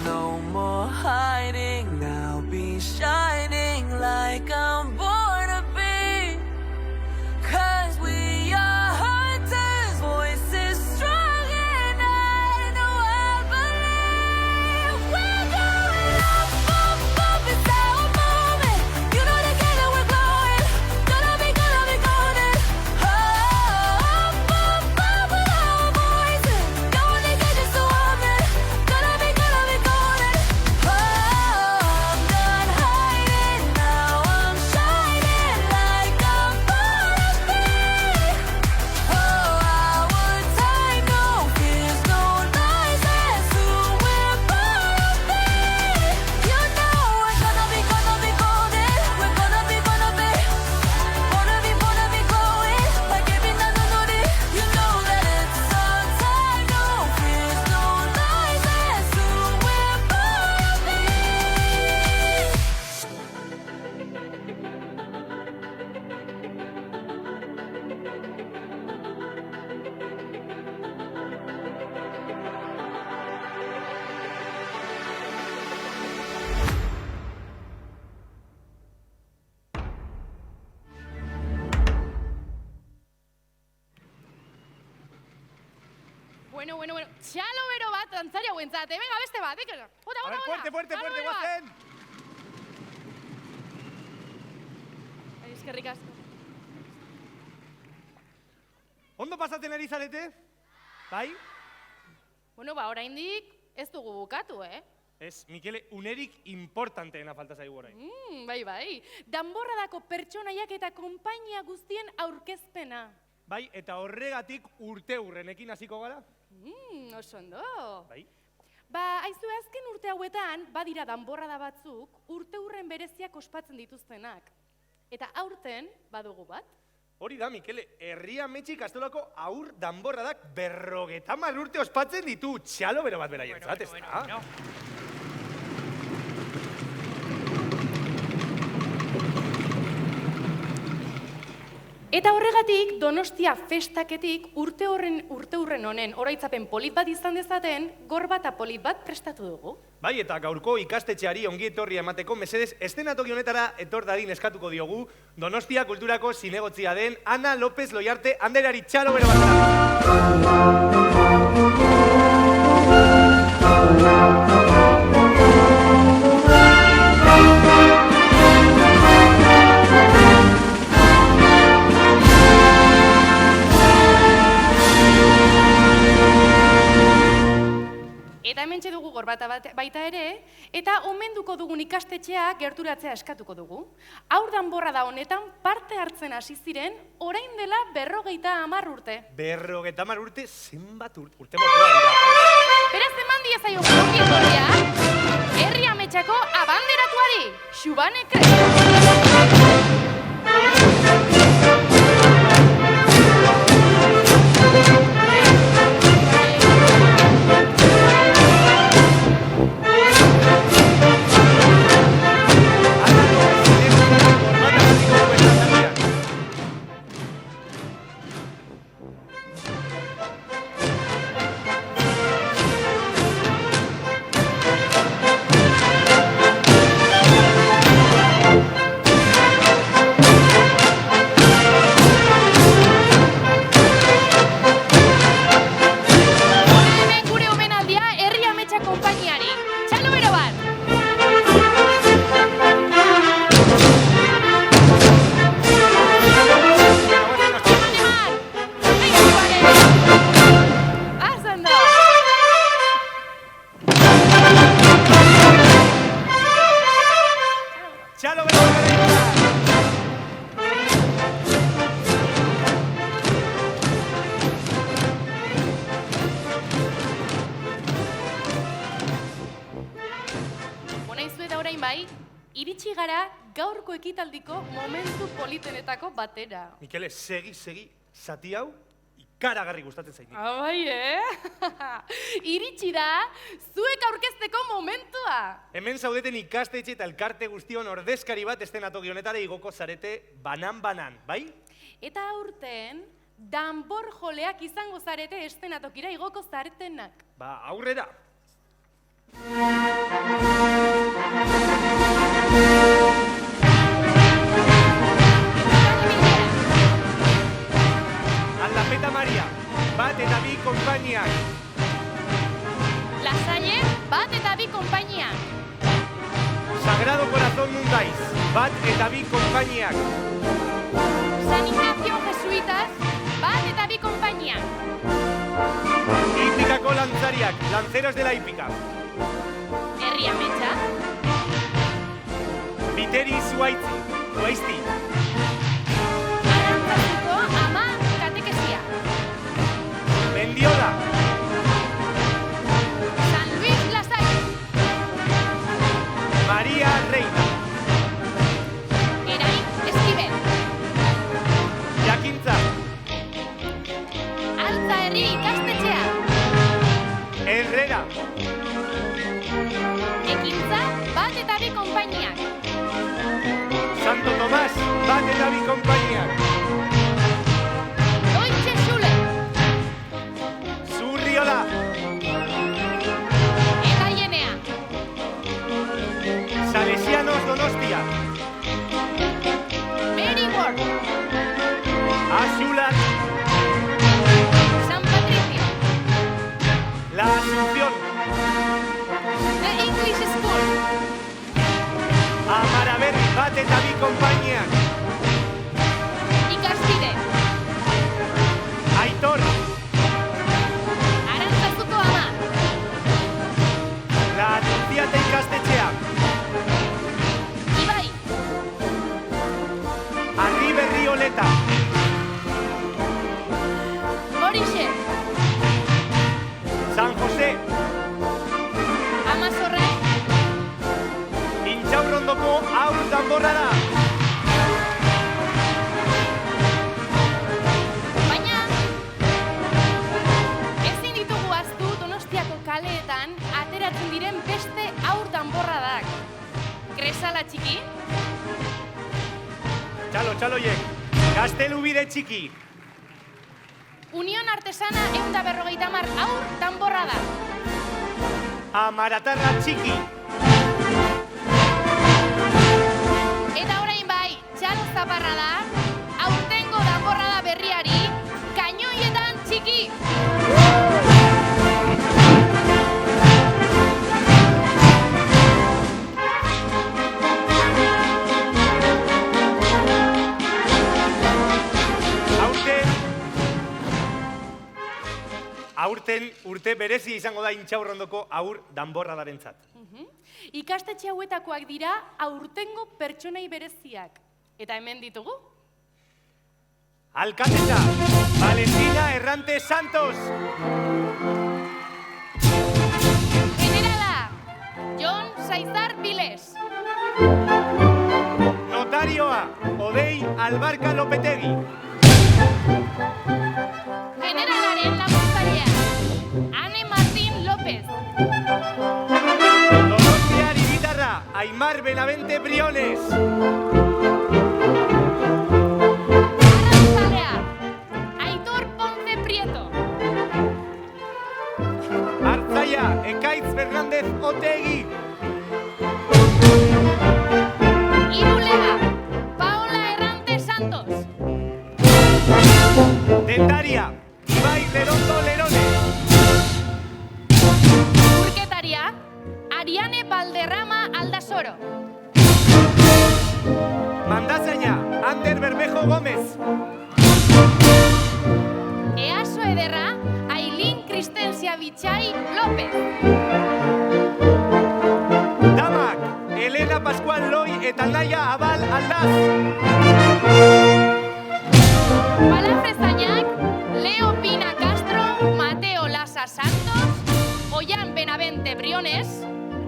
No more hiding, now be shining like I'm born to be. 'Cause we are hunters, voices strong, and I know I believe. We're going up, up, up, it's our moment. You know together we're glowing, gonna be golden. Oh, up, up, up with our voices. No one can get you, so I'm there. Gonna be golden. Oh, I'm done hiding, now I'm shining like I'm born to be. Oh, our time, no fears, no lies, that's who we're born to be. You know we're gonna be golden. We're gonna be glowing like every night on it. You know that it's our time, no fears, no lies, that's who we're born to be.
Bueno. Txalo bero bat dantzari hauentzat. Venga, beste bat. Bota.
A ver, fuerte,
Txalo bero bat.
guazen!
Ai, eskerrik asko.
Ondo pasatzen ari zarete? Bai?
Bueno, oraindik ez dugu bukatu,
Ez, Mikele, unerik importanteena falta zaigu orain.
Bai. Danborradako pertsonaiak eta konpainia guztien aurkezpena.
Bai, eta horregatik urte hurrenekin hasiko gara?
Oso ondo.
Bai.
Aizu azken urte hauetan, badira danborrada batzuk, urte hurren bereziak ospatzen dituztenak. Eta aurten, badugu bat.
Hori da, Mikele, herria metxik astolako aur danborradak 50 urte ospatzen ditu. Txalo bero bat beraientzat, ez da?
Eta horregatik, Donostia festaketik urte hurren honen oroitzapen polit bat izan dezaten, gorba eta polit bat prestatu dugu.
Bai, eta gaurko ikastetxeari ongi etorria emateko mesedez estenatoki honetara etor dadin eskatuko diogu Donostia kulturako zinegotzia den Ana López Loiarte anderari. Txalo bero bat.
Eta hementxe dugu gorbata baita ere, eta omenduko dugun ikastetxea gerturatzea eskatuko dugu. Haur danborrada honetan parte hartzen hasi ziren, orain dela 50 urte.
50 urte, zenbat urte mortua dira.
Beraz eman diezaio ongi etorria, Herri Ametxako abanderatuari, Xubane Crespo. Iritsi gara gaurko ekitaldiko momentu politenetako batera.
Mikele, segi, zati hau ikaragarri gustatzen zait.
Bai, Iritsi da zuek aurkezteko momentua.
Hemen zaudeten ikastetxe eta elkarte guztion ordezkari bat eszenatoki honetara igoko zarete banan-banan, bai?
Eta aurten, danbor joleak izango zarete eszenatokira igoko zaretenak.
Ba, aurrera. Aldapeta Maria, bat eta bi konpainiak.
Lasalle, bat eta bi konpainiak.
Sagrado Corazón Mundaiz, bat eta bi konpainiak.
San Ignacio Jesuitas, bat eta bi konpainiak.
Hipikako lantzariak, lanceros de la hípica.
Herri Ametxa.
Biteri Zuaizti.
Arantzatuko ama katekesia.
Mendiola.
San Luis Lasalle.
María Reina.
Erain Esquivel.
Jakintza.
Altza Herri ikastetxea.
Herrera.
Ekintza, bat eta bi konpainiak.
Santo Tomás, bat eta bi konpainiak.
Deutsche Schule.
Zurriola.
Eta Ienea.
Salesianos Donostia.
Mary Ward.
Azulat.
San Patricio.
La Asunción.
The English School.
Amaraberri, bat eta bi konpainiak.
Ikaspide.
Aitor.
Arantzazuko ama.
La Anunciata ikastetxea.
Ibai.
Arriberri Oleta.
Morixe.
San José.
Amazorra.
Intxaurrondoko haur danborrada.
Baina, ezin ditugu ahaztu Donostiako kaleetan ateratzen diren beste haur danborradak. Kresala txiki,
Txaloiek. Gaztelubide txiki.
Unión Artesana 150 haur danborrada.
Amaratarra txiki.
Eta orain bai, txalo zaparrada, aurtengo danborrada berriari, kainoietan txiki.
aurten urte berezi izango da Intxaurrondoko aur danborradarentzat.
Ikastetxe hauetakoak dira aurtengo pertsonei bereziak. Eta hemen ditugu?
Alkatesa, Valentina Errante Santos.
Generala, Jon Saizar Viles.
Notarioa, Odei Albarka Lopetegi.
Generalaren laguntzailea, Ane Martín López.
Donostiar Ibitarra, Aimar Benavente Briones.
Arrantzalea, Aitor Ponce Prieto.
Artzaia, Ekaitz Fernández Otegi.
Irulega, Paola Errante Santos.
Dentaria, Ibai Redondo Lerone.
Urketaria, Ariane Valderrama Aldasoro.
Mandazaina, Ander Bermejo Gómez.
Easo ederra, Ailín Kristensia Bitxai López.
Damak, Elena Pascual Loi eta Naia Abal Aldaz.
Balafrezainak, Leo Pina Castro, Mateo Lasa Santos, Oian Benavente Briones,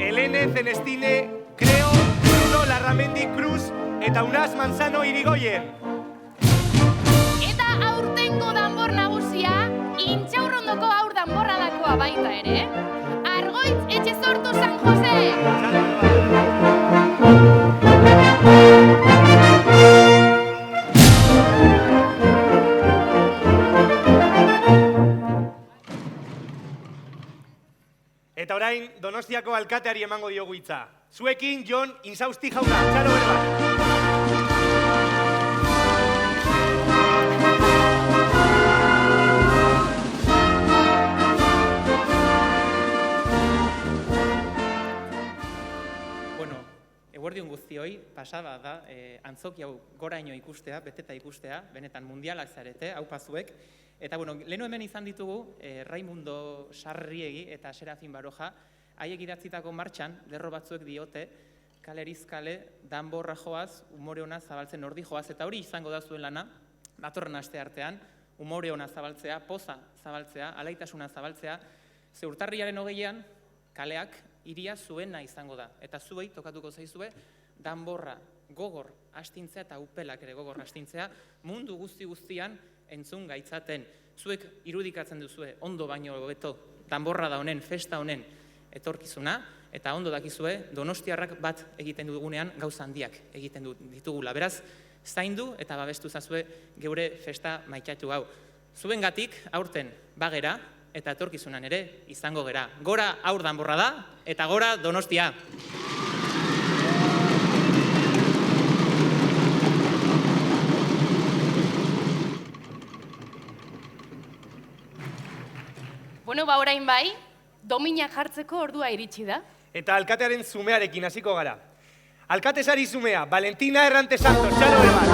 Elene Celestine Creo, Bruno Larramendi Cruz eta Unas Manzano Irigoyen.
eta aurtengo danbor nagusia, Intxaurrondoko aur danborradakoa baita ere, Argoitz Etxezortu San Jose!
Eta orain, Donostiako alkateari emango diogu hitza. Zuekin, Jon Insausti jauna, txalo berbat.
Bueno, eguerdion guztioi, pasada da, antzoki hau goraino ikustea, beteta ikustea, benetan mundialak zarete, hau pazuek. Eta, bueno, lehenu hemen izan ditugu, Raimundo Sarriegi eta Serafin Baroja, haiek idatzitako martxan, lerro batzuek diote, kaleriz kale, danborra joaz, umore ona zabaltzen ordi joaz, eta hori izango da zuen lana, datorren aste artean, umore ona zabaltzea, poza zabaltzea, alaitasuna zabaltzea, ze urtarriaren 20an, kaleak hiria zuena izango da. Eta zuei tokatuko zaizue, danborra gogor astintzea eta upelak ere gogor astintzea, mundu guztian entzun gaitzaten. Zuek irudikatzen duzue, ondo baino hobeto, danborra da honen, festa honen etorkizuna, eta ondo dakizue, donostiarrak bat egiten dugunean gauza handiak egiten ditugula. Beraz, zaindu eta babestu zazue geure festa maitatu hau. Zuengatik aurten bagera, eta etorkizunan ere izango gera. Gora aur danborra da, eta gora Donostia!
Bueno, ba orain bai, dominak jartzeko ordua iritsi da.
Eta alkatearen zumearekin hasiko gara. Alkatesari zumea, Valentina Errante Santos, txalo berbat.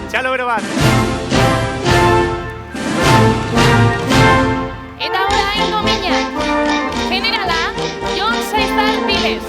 Txalo berbat.
Eta orain dominak, generala, Jon Saizar Viles.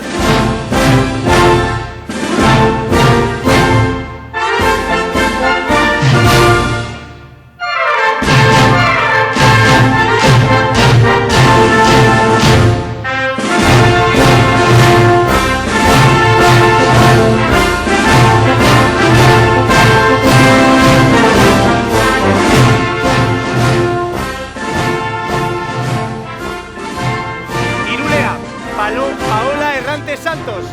Paola Errante Santos.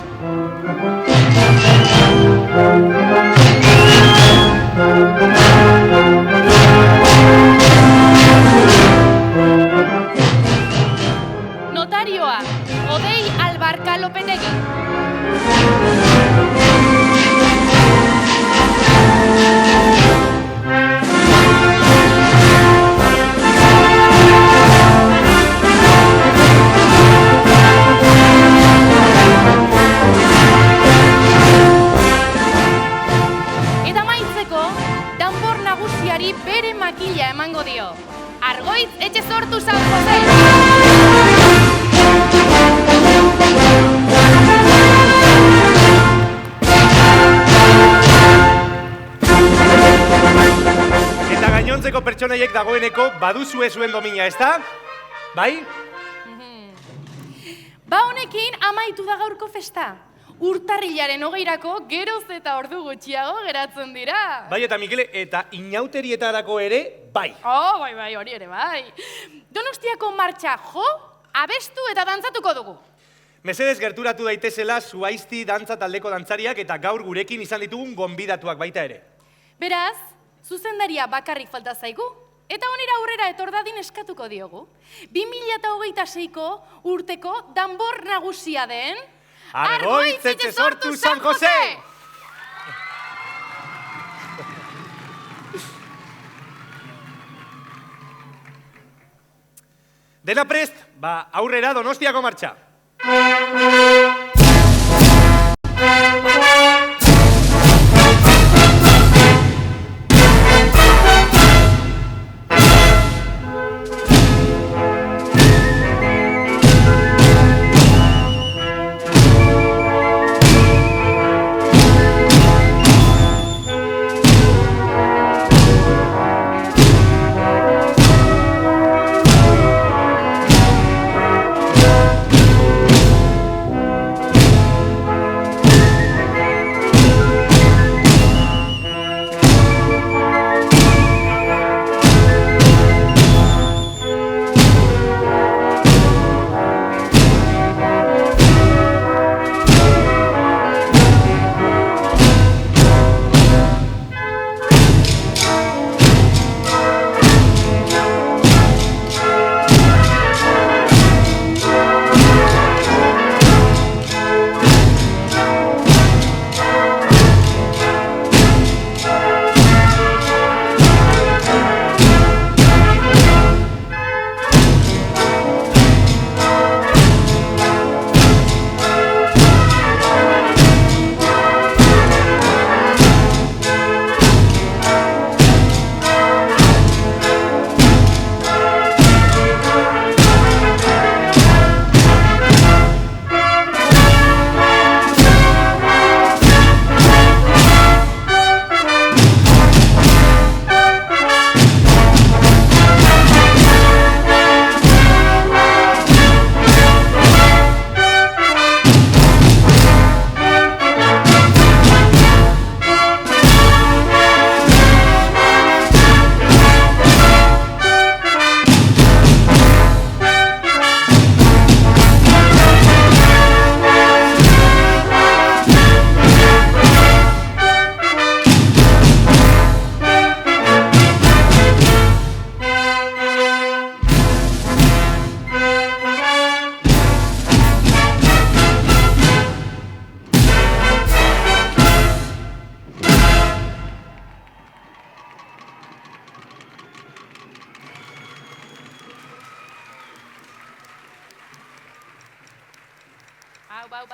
Notarioa, Odei Albarka Lopetegi.
dagoeneko baduzue zuen domina, ezta? Bai?
Ba honekin amaitu da gaurko festa. Urtarrilaren 20irako geroz eta ordu gutxiago geratzen dira.
Bai, eta Mikele, eta inauterietarako ere, bai.
Oh, bai, hori ere, bai. Donostiako martxa jo, abestu eta dantzatuko dugu.
Mesedez gerturatu daitezela Zuaizti dantza taldeko dantzariak eta gaur gurekin izan ditugun gonbidatuak baita ere.
Beraz, zuzendaria bakarrik falta zaigu, eta onera aurrera etor dadin eskatuko diogu. 2026ko urteko danbor nagusia den...
Argoitz Etxezortu San Jose! Dena prest, ba aurrera Donostiako martxa.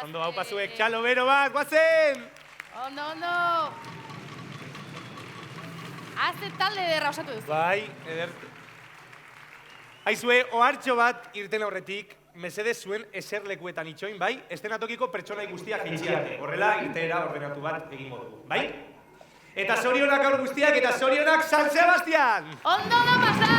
Ondo, hau pasuek, txalo bero bat, guazen!
Ondo! Azte talde derra osatu duzu.
Bai, edertu. Aizue, ohartxo bat irten aurretik, mesedez zuen eserlekuetan itxoin, bai? Estenatokiko pertsonai guztiak itxiate. Horrela, irteera ordenatu bat egingo dugu, bai? Eta zorionak aur guztiak, eta zorionak San Sebastian!
Ondo da pasa,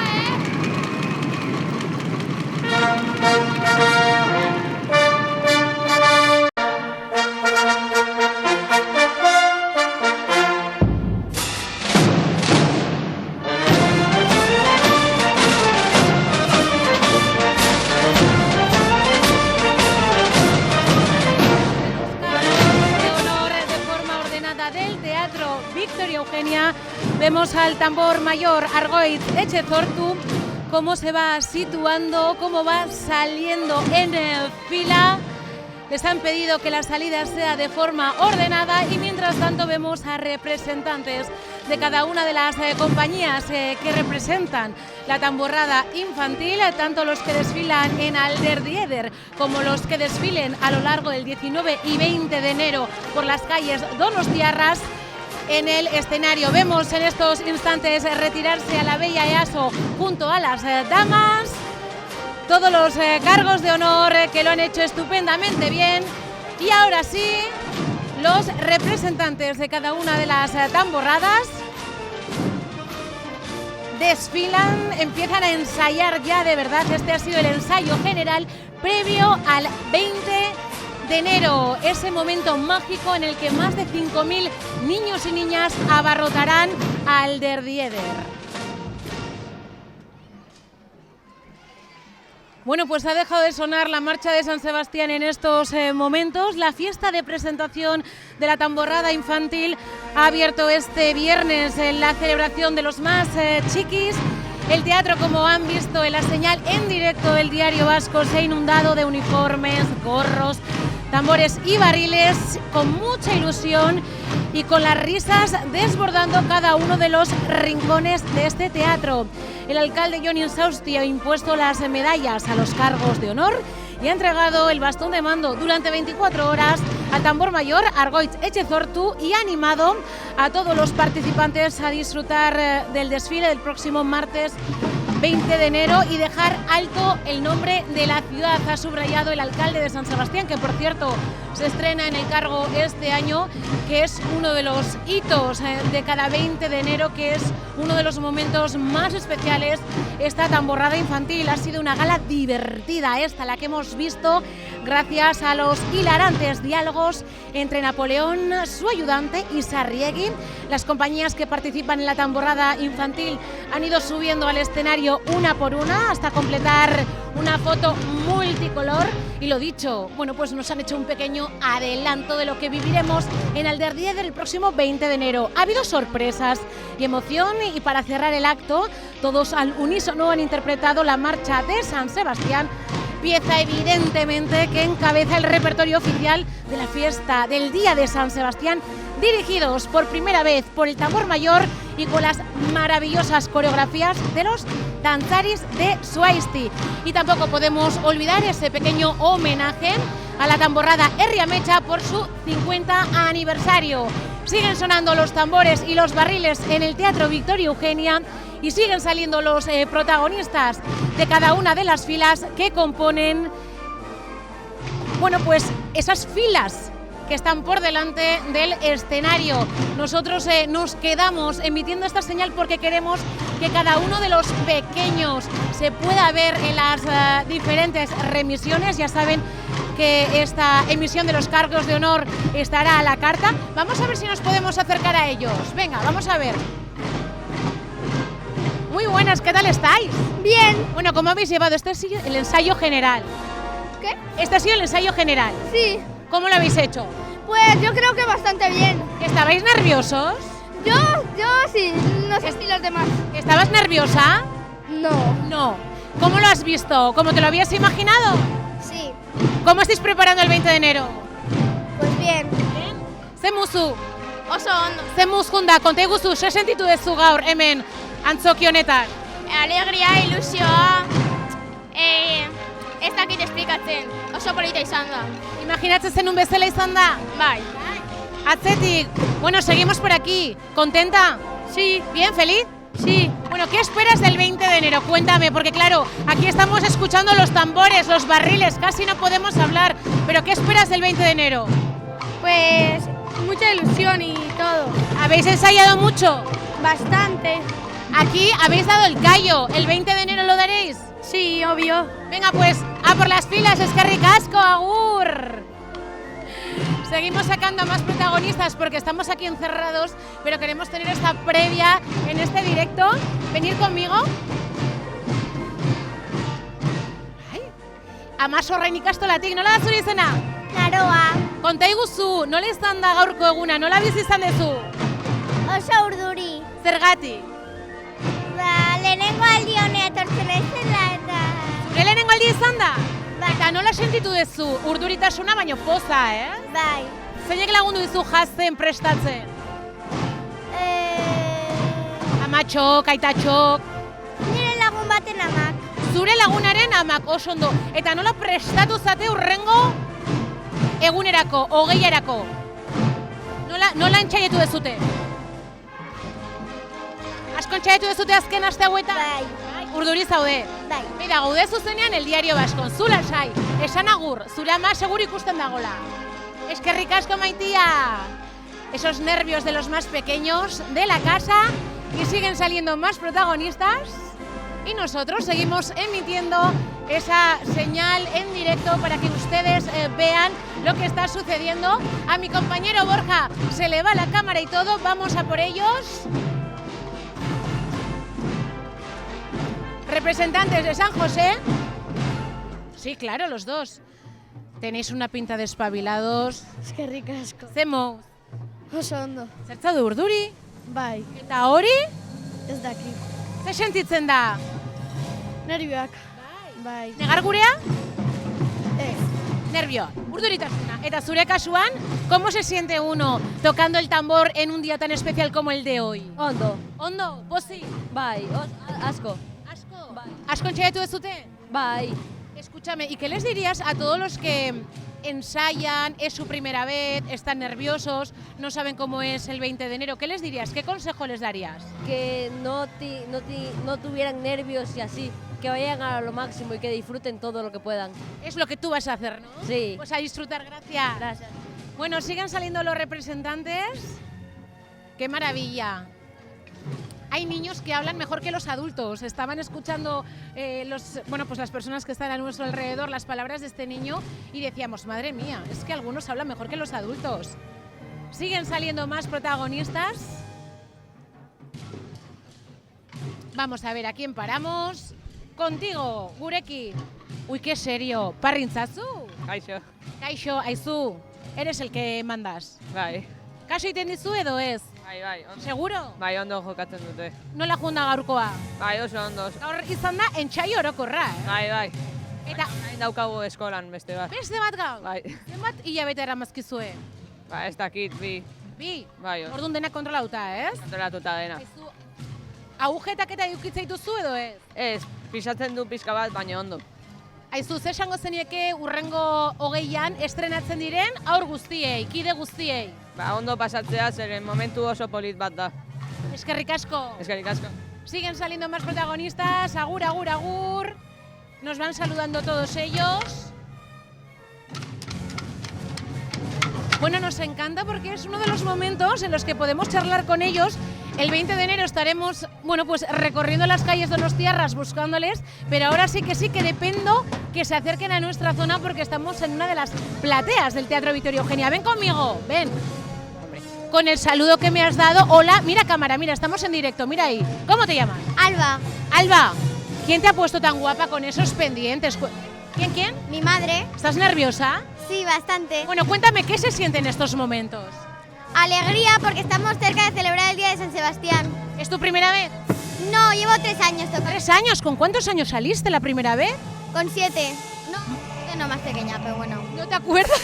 Vemos al tambor mayor Argoitz Etxezortu, cómo se va situando, cómo va saliendo en fila. Les han pedido que la salida sea de forma ordenada y mientras tanto vemos a representantes de cada una de las compañías que representan la tamborrada infantil, tanto los que desfilan en Alderdieder como los que desfilen a lo largo del 19 y 20 de enero por las calles donostiarras. En el escenario vemos en estos instantes retirarse a la bella EASO junto a las damas, todos los cargos de honor que lo han hecho estupendamente bien y ahora sí, los representantes de cada una de las tamborradas desfilan, empiezan a ensayar ya de verdad. Este ha sido el ensayo general previo al 20 de enero, ese momento mágico en el que más de 5.000 niños y niñas abarrotarán al Der Dieder. Bueno, pues ha dejado de sonar la marcha de San Sebastián en estos momentos. La fiesta de presentación de la tamborrada infantil ha abierto este viernes en la celebración de los más chiquis. El teatro, como han visto en la señal en directo del Diario Vasco, se ha inundado de uniformes, gorros, tambores y barriles, con mucha ilusión y con las risas desbordando cada uno de los rincones de este teatro. El alcalde Jon Insausti ha impuesto las medallas a los cargos de honor y ha entregado el bastón de mando durante 24 horas al tambor mayor Argoitz Etxezortu y ha animado a todos los participantes a disfrutar del desfile del próximo martes 20 de enero y dejar alto el nombre de la ciudad. Ha subrayado el alcalde de San Sebastián, que por cierto se estrena en el cargo este año, que es uno de los hitos de cada 20 de enero, que es uno de los momentos más especiales. Esta tamborrada infantil ha sido una gala divertida, esta la que hemos visto gracias a los hilarantes diálogos entre Napoleón, su ayudante, y Sarriegi. Las compañías que participan en la tamborrada infantil han ido subiendo al escenario una por una hasta completar una foto multicolor. Y lo dicho, bueno, pues nos han hecho un pequeño adelanto de lo que viviremos en el Der Dieder el próximo 20 de enero. Ha habido sorpresas y emoción, y para cerrar el acto, todos al unísono han interpretado la marcha de San Sebastián, pieza evidentemente que encabeza el repertorio oficial de la fiesta del Día de San Sebastián, dirigidos por primera vez por el tambor mayor y con las maravillosas coreografías de los danzaris de Zuaisti. Y tampoco podemos olvidar ese pequeño homenaje a la tamborrada Herri Ametsa por su 50 aniversario. Siguen sonando los tambores y los barriles en el Teatro Victoria Eugenia y siguen saliendo los protagonistas de cada una de las filas que componen, bueno, pues esas filas que están por delante del escenario. Nosotros nos quedamos emitiendo esta señal porque queremos que cada uno de los pequeños se pueda ver en las diferentes remisiones. Ya saben que esta emisión de los cargos de honor estará a la carta. Vamos a ver si nos podemos acercar a ellos. Venga, vamos a ver. Muy buenas, ¿qué tal estáis?
Bien.
Bueno, ¿cómo habéis llevado? Este ha sido el ensayo general.
¿Qué?
Este ha sido el ensayo general.
Sí.
¿Cómo lo habéis hecho?
Pues yo creo que bastante bien.
¿Estabais nerviosos?
Yo sí, no sé si los demás.
¿Estabas nerviosa?
No.
No. ¿Cómo lo has visto? ¿Cómo te lo habías imaginado?
Sí.
¿Cómo estáis preparando el 20 de enero?
Pues bien.
¿Bien? Zemuzu.
Oso ondo.
Zemuz junda, konta iguzu, se sentitu duzu gaur hemen antzoki honetan?
Alegria, ilusioa, ez dakit esplikatzen, oso polita izan da.
Imaginatzen zenun bezala izan da?
Bai.
Atzetik, bueno, seguimos por aquí. ¿Contenta?
Sí.
¿Bien? ¿Feliz?
Sí.
Bueno, ¿qué esperas del 20 de enero? Cuéntame, porque claro, aquí estamos escuchando los tambores, los barriles, casi no podemos hablar. Pero ¿qué esperas del 20 de enero?
Pues mucha ilusión y todo.
¿Habéis ensayado mucho?
Bastante.
Aquí habéis dado el callo. ¿El 20 de enero lo daréis?
Sí, obvio.
Venga, pues, a por las filas, eskerrik asko, agur. Seguimos sacando a más protagonistas porque estamos aquí encerrados, pero queremos tener esta previa en este directo. ¿Venir conmigo? Ai, Amas horrein ikastolatik, nola da zure izena?
Naroa.
Konta iguzu, nola izan da gaurko eguna, nola bizi izan duzu?
Oso urduri.
Zergatik?
Lehenengo aldi honea etortzen ezela eta...
Zure lehenengo aldi izan da? Eta nola sentitu duzu? Urduritasuna baino poza,
Bai.
Zeinek lagundu dizu jazten, prestatzen? Amatxok, aitatxok...
Nire lagun baten amak.
Zure lagunaren amak, oso ondo. Eta nola prestatu zate urrengo egunerako, hogeiarako? Nola entxaietu dezute? Asko entxaietu dezute azken aste hauetan?
Bai.
Urduri zaude?
Bai.
Beira, gaude zuzenean El Diario Baskon. Zula sai, esan agur, zure ama seguro ikusten dagola. Eskerrik asko, Maitia. Esos nervios de los más pequeños de la casa y siguen saliendo más protagonistas y nosotros seguimos emitiendo esa señal en directo para que ustedes vean lo que está sucediendo. A mi compañero Borja se le va la cámara y todo, vamos a por ellos. Representantes de San José. Sí, claro, los dos. Tenéis una pinta de espabilados.
Eskerrik asko.
Zemo.
Oso ondo.
Zertza du urduri?
Bai.
Eta hori?
Ez dakit.
Ze sentitzen da?
Nervioak. Bai.
Negar gurea?
Ez.
Nervio. Urduritasuna. Eta zure kasuan, ¿cómo se siente uno tocando el tambor en un día tan especial como el de hoy?
Ondo.
Ondo? Pozi?
Bai, asko.
Asko?
Bai.
Asko entxaiatu dezute?
Bai.
Escúchame, ¿y qué les dirías a todos los que ensayan, es su primera vez, están nerviosos, no saben cómo es el 20 de enero? ¿Qué les dirías? ¿Qué consejo les darías?
Que no tuvieran nervios y así, que vayan a lo máximo y que disfruten todo lo que puedan.
Es lo que tú vas a hacer, ¿no?
Sí.
Pues a disfrutar, gracias.
Gracias.
Bueno, siguen saliendo los representantes. ¡Qué maravilla! Hay niños que hablan mejor que los adultos. Estaban escuchando pues las personas que están a nuestro alrededor las palabras de este niño y decíamos, madre mía, es que algunos hablan mejor que los adultos. Siguen saliendo más protagonistas. Vamos a ver a quién paramos. Contigo, Gureki. Uy, qué serio. Parrintzazu.
Kaixo.
Kaixo, aizu. Eres el que mandas.
Bai.
Kaso iten dizu edo ez?
Bai, ondo.
Seguro?
Bai, ondo jokatzen dute.
Nola junda gaurkoa?
Bai, oso ondo.
Gaur izan da entsaio orokorra,
Bai.
Eta
hain daukagu eskolan beste bat.
beste bat gaur?
Bai.
Zenbat hilabete eramazkizue?
Ba, ez dakit, bi.
Bi?
Bai,
Orduan dena kontrolauta, ez?
kontrolatuta dena.
Agujetak eta edukitza dituzu edo ez?
Ez, pisatzen du pixka bat, baina ondo.
Aizu, zer esango zenieke urrengo 20an estrenatzen diren aur guztiei, kide guztiei?
Ba, ondo pasatzea, zeren momentu oso polit bat da.
Eskerrik asko.
Eskerrik asko.
Siguen saliendo más protagonistas. Agur, agur, agur. Nos van saludando todos ellos. Bueno, nos encanta porque es uno de los momentos en los que podemos charlar con ellos. El 20 de enero estaremos, pues recorriendo las calles donostiarras buscándoles, pero ahora sí que dependo que se acerquen a nuestra zona porque estamos en una de las plateas del Teatro Victoria Eugenia. Ven conmigo, ven. Con el saludo que me has dado. Hola, mira cámara, mira, estamos en directo, mira ahí. ¿Cómo te llamas?
Alba.
Alba, ¿quién te ha puesto tan guapa con esos pendientes? ¿Quién?
Mi madre.
¿Estás nerviosa?
Sí, bastante.
Bueno, cuéntame, ¿qué se siente en estos momentos?
Alegría porque estamos cerca de celebrar el Día de San Sebastián.
¿Es tu primera vez?
No, llevo 3 años tocando.
3 años, ¿con cuántos años saliste la primera vez?
Con 7. No, más pequeña, pero bueno.
¿No te acuerdas?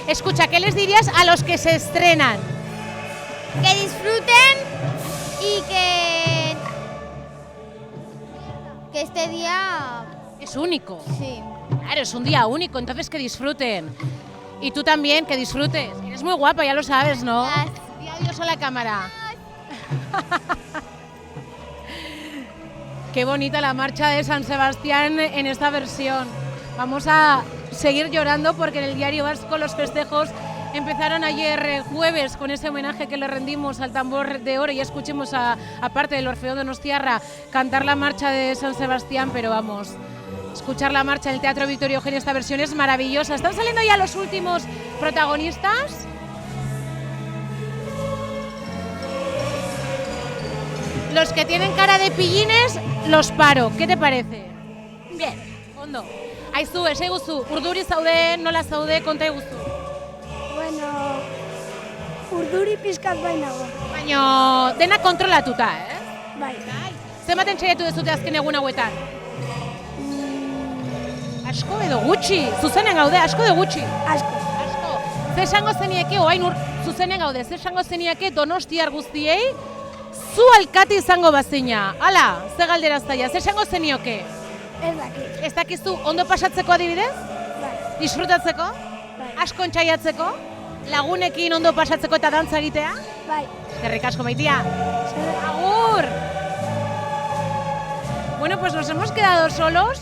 Escucha, ¿qué les dirías a los que se estrenan?
Que disfruten y que este día...
Es único.
Sí.
Claro, es un día único, entonces que disfruten. Y tú también, que disfrutes. Eres muy guapa, ya lo sabes, ¿no? Di adiós a la cámara. Qué bonita la marcha de San Sebastián en esta versión. Vamos a seguir llorando porque en el Diario Vasco los festejos empezaron ayer jueves con ese homenaje que le rendimos al tambor de oro y escuchemos aparte del Orfeón Donostiarra cantar la marcha de San Sebastián, pero vamos, escuchar la marcha en el Teatro Victoria Eugenia, esta versión es maravillosa. Están saliendo ya los últimos protagonistas. Los que tienen cara de pillines, los paro. ¿Qué te parece? Bien, ondo. Aizu, esei guzu, urduri zaude, nola zaude, konta guzu.
Bueno, urduri pizkat bainago.
Baina dena kontrolatuta,
Bai.
Zenbaten txaiatu dezute azken egun hauetan? Asko edo gutxi, zuzenen gaude, asko edo gutxi.
Asko.
Ze esango zenieke, oain zuzenen gaude, ze esango zenieke donostiar guztiei, zu alkate izango bazina. Hala, ze galdera zaila, ze esango zenioke?
Ez dakit.
Ez dakizu ondo pasatzeko adibidez?
Bai.
Disfrutatzeko?
Bai.
Asko entzaiatzeko? Lagunekin ondo pasatzeko eta dantza egitea?
Bai.
Eskerrik asko, maitia. Agur! Bueno, pues nos hemos quedado solos.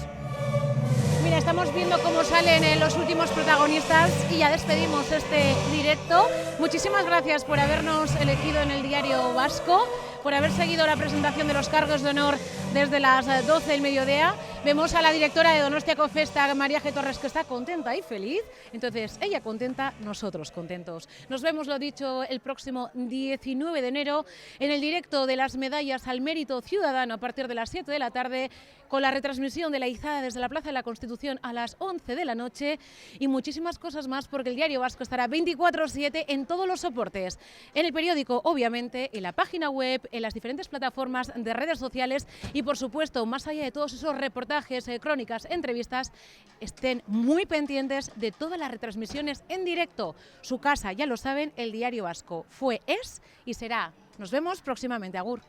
Mira, Vale, estamos viendo cómo salen los últimos protagonistas y ya despedimos este directo. Muchísimas gracias por habernos elegido en el Diario Vasco, por haber seguido la presentación de los cargos de honor desde las 12 del mediodía. Vemos a la directora de Donostiako Festa, María G. Torres, que está contenta y feliz. Entonces, ella contenta, nosotros contentos. Nos vemos, lo dicho, el próximo 19 de enero en el directo de las medallas al mérito ciudadano a partir de las 7 de la tarde, con la retransmisión de la izada desde la Plaza de la Constitución a las 11 de la noche y muchísimas cosas más, porque el Diario Vasco estará 24/7 en todos los soportes, en el periódico, obviamente, en la página web, en las diferentes plataformas de redes sociales y, por supuesto, más allá de todos esos reportajes, crónicas, entrevistas, estén muy pendientes de todas las retransmisiones en directo. Su casa, ya lo saben, el Diario Vasco fue, es y será. Nos vemos próximamente. Agur.